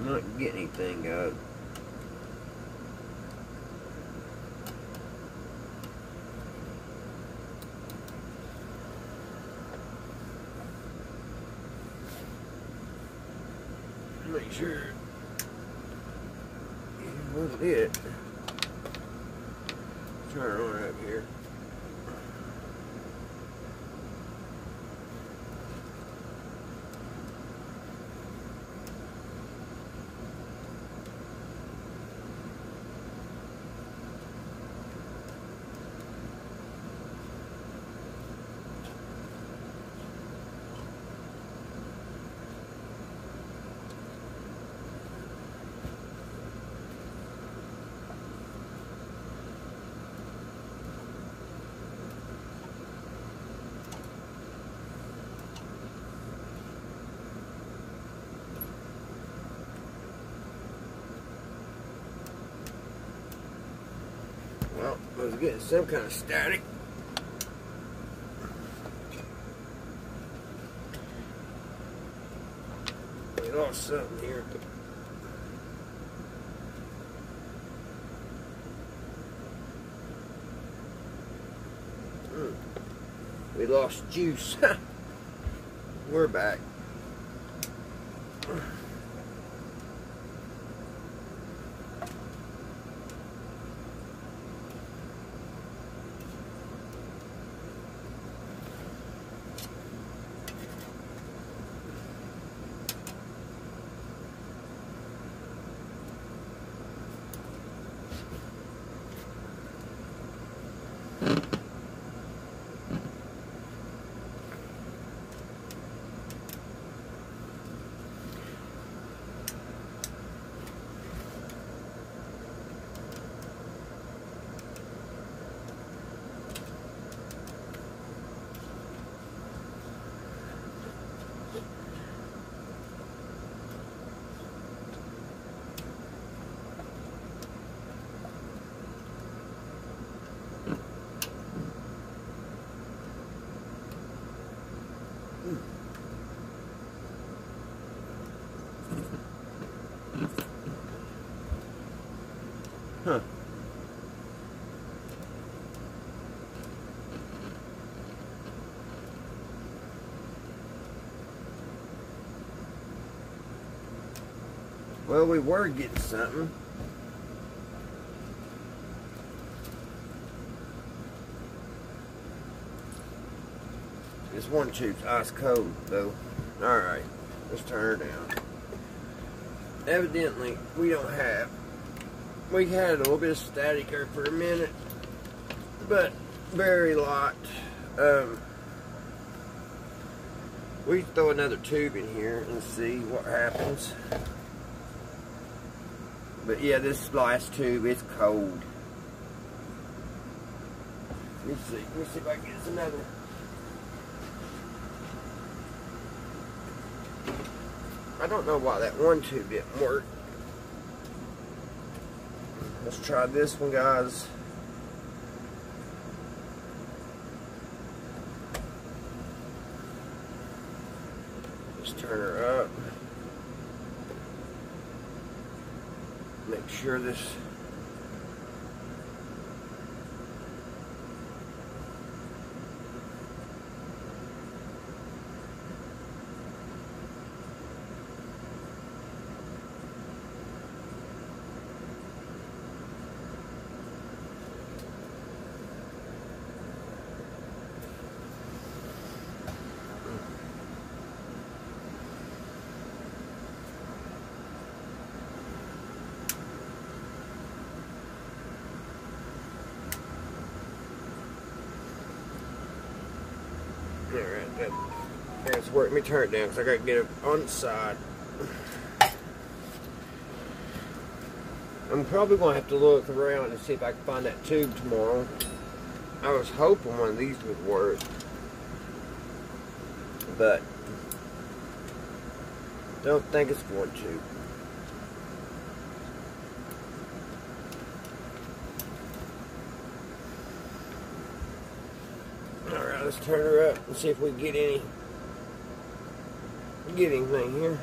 I'm not getting anything, guys. Make sure it wasn't it. Turn on up here. Well, I was getting some kind of static. We lost something here. We lost juice. We're back. Huh. Well, we were getting something. This one tube's ice cold, though. Alright, let's turn her down. Evidently, we don't have. We had a little bit of static there for a minute, but very light. We throw another tube in here and see what happens. But yeah, this last tube, it's cold. Let me see if I can get another. I don't know why that one tube didn't work. Let's try this one, guys. Just turn her up. Make sure this. Alright, that's working. Let me turn it down because I got to get it on the side. I'm probably going to have to look around and see if I can find that tube tomorrow. I was hoping one of these would work, but don't think it's going to. Alright, let's turn her up and see if we can get anything here.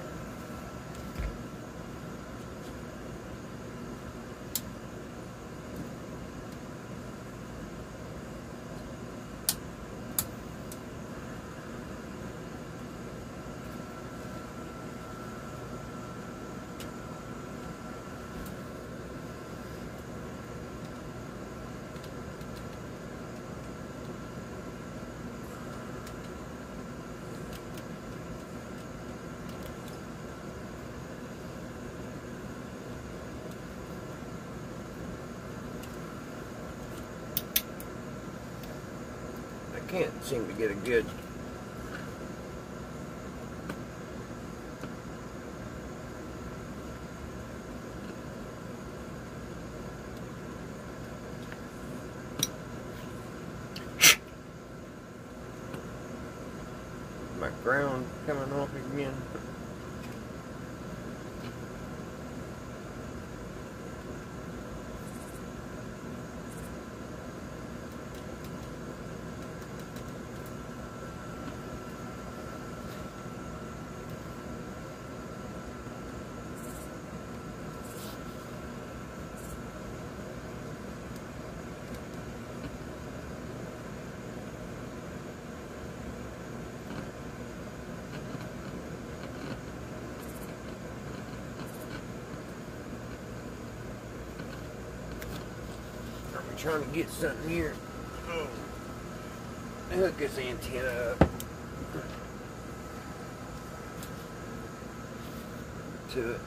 can't seem to get a good. My ground coming off again. Trying to get something here. Hook this antenna up to it.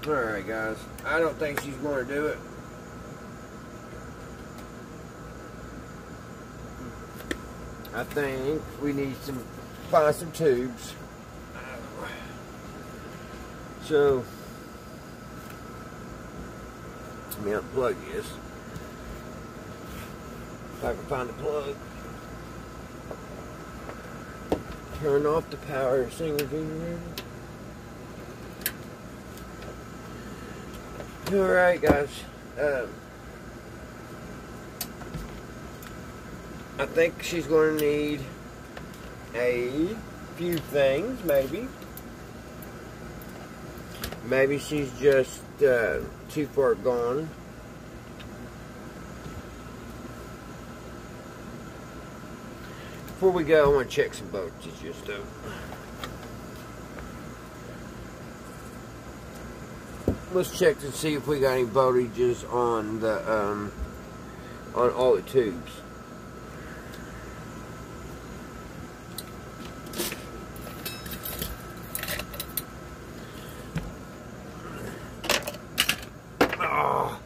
Alright guys, I don't think she's going to do it. I think we need to find some tubes. So, let me unplug this. If I can find the plug. Turn off the power single generator. Alright guys, I think she's going to need a few things, maybe. Maybe she's just too far gone. Before we go, I want to check some voltages though. Let's check to see if we got any voltages on the on all the tubes. Oh,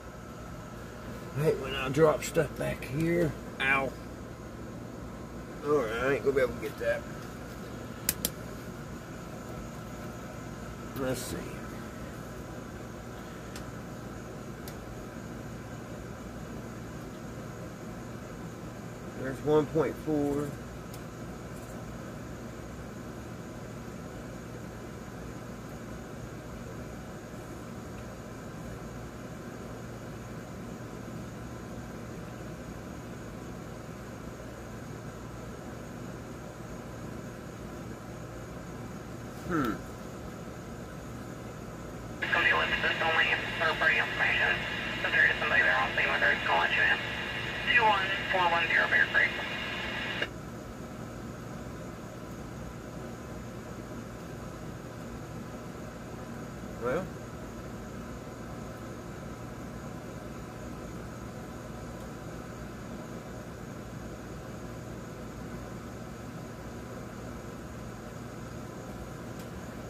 I hate when I drop stuff back here. Ow. Alright, I ain't gonna be able to get that. Let's see. There's 1.4. It's going to be listed only third-party information. If there is somebody there on scene, whether it's going to let you in. 21410 Bear Creek. Well,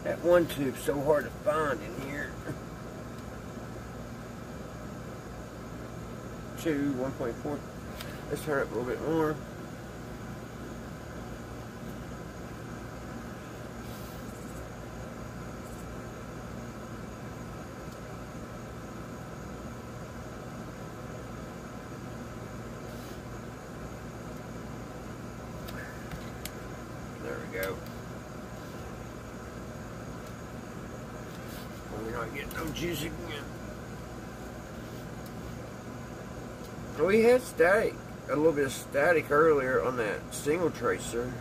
that one tube's so hard to find in here. 1.4. Let's turn it up a little bit more. There we go. We're not getting no juice again. We had static, a little bit of static earlier on that single tracer.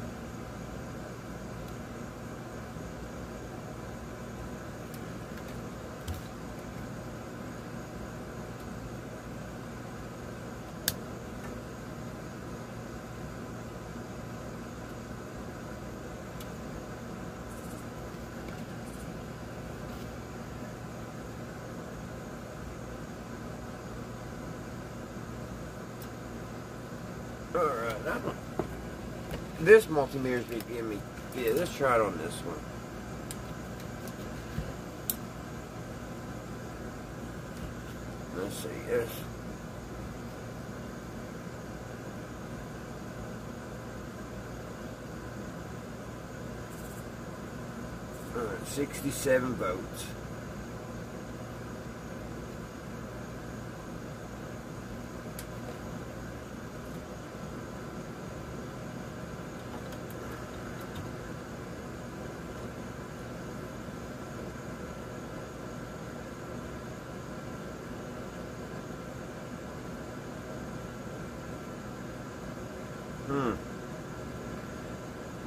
Alright, this multimeter's been giving me. Yeah, let's try it on this one. Let's see, yes. 67 votes.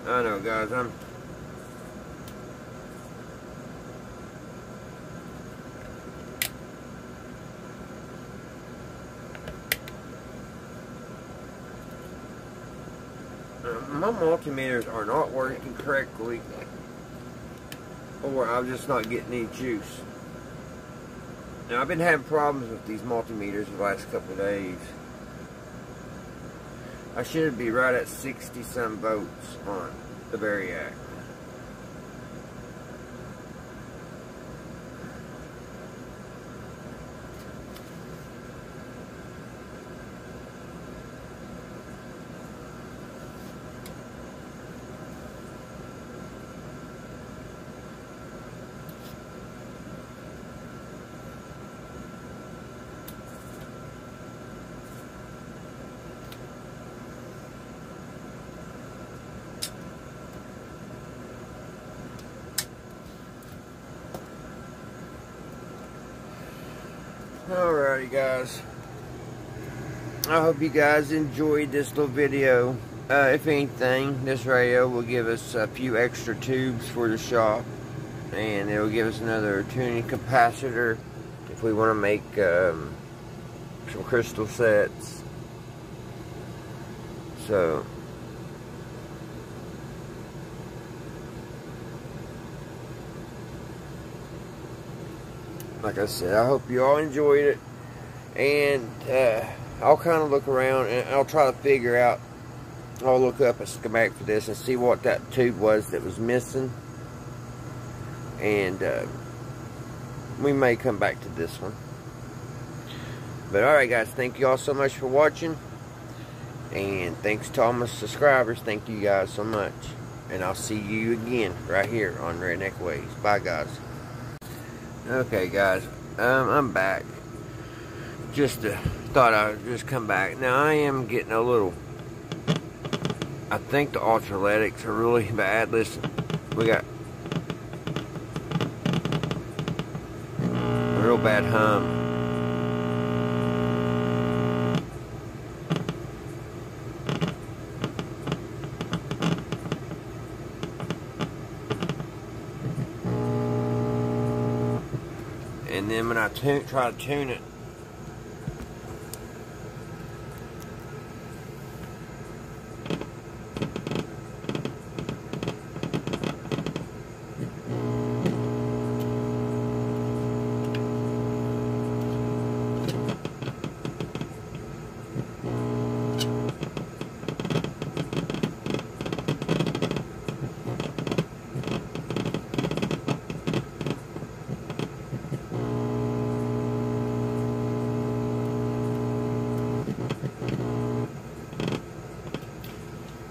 I know, guys, my multimeters are not working correctly, or I'm just not getting any juice. Now, I've been having problems with these multimeters the last couple of days. I should be right at 60-some votes on the Variac. Alrighty, guys. I hope you guys enjoyed this little video. If anything, this radio will give us a few extra tubes for the shop, and it will give us another tuning capacitor if we want to make some crystal sets. So, like I said, I hope you all enjoyed it, and I'll kind of look around and I'll try to figure out, I'll look up a schematic for this and see what that tube was that was missing, and we may come back to this one. But alright, guys, thank you all so much for watching, and thanks to all my subscribers. Thank you guys so much, and I'll see you again right here on Redneck Ways. Bye, guys. Okay, guys, I'm back. Thought I would just come back. Now, I am getting a little, I think the ultraletics are really bad. Listen, we got a real bad hum. And then when I try to tune it,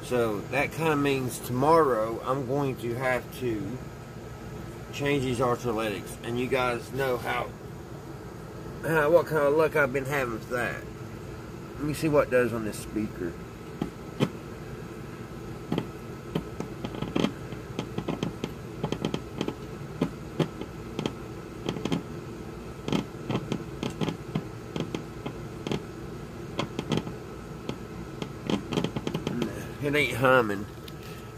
so that kind of means tomorrow I'm going to have to change these ultraletics, and you guys know what kind of luck I've been having with that. Let me see what it does on this speaker. It ain't humming,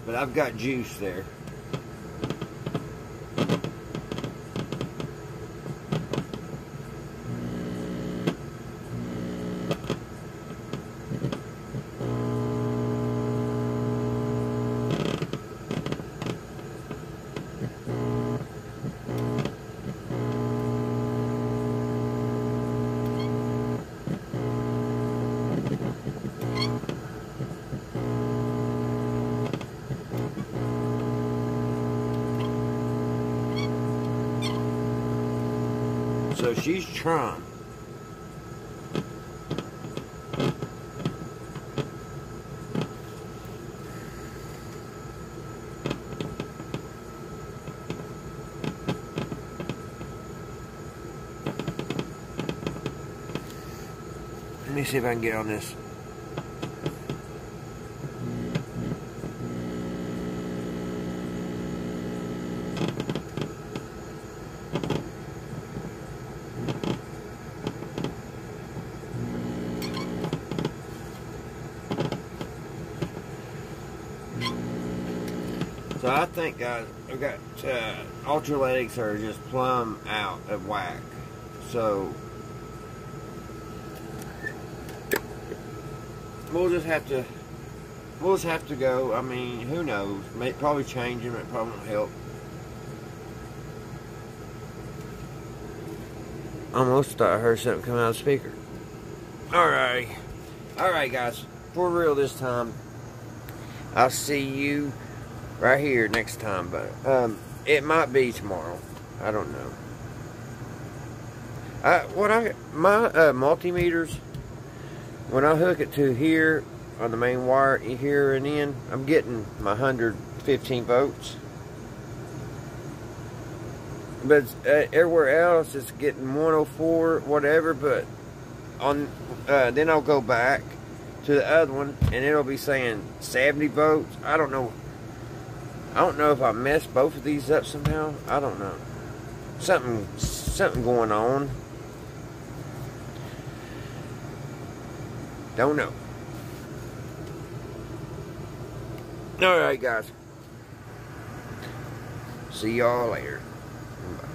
but I've got juice there. So she's trying. Let me see if I can get on this. So I think, guys, I've got ultraletics are just plumb out of whack. So we'll just have to go. I mean, who knows? May probably change them. It probably won't help. Almost thought I heard something come out of the speaker. Alright, guys. For real this time. I'll see you right here next time, but it might be tomorrow. I don't know. My multimeters, when I hook it to here on the main wire here and in, I'm getting my 115 volts. But everywhere else it's getting 104, whatever. But on then I'll go back to the other one and it'll be saying 70 volts. I don't know if I messed both of these up somehow. I don't know. Something going on. Don't know. Alright, guys. See y'all later. Bye.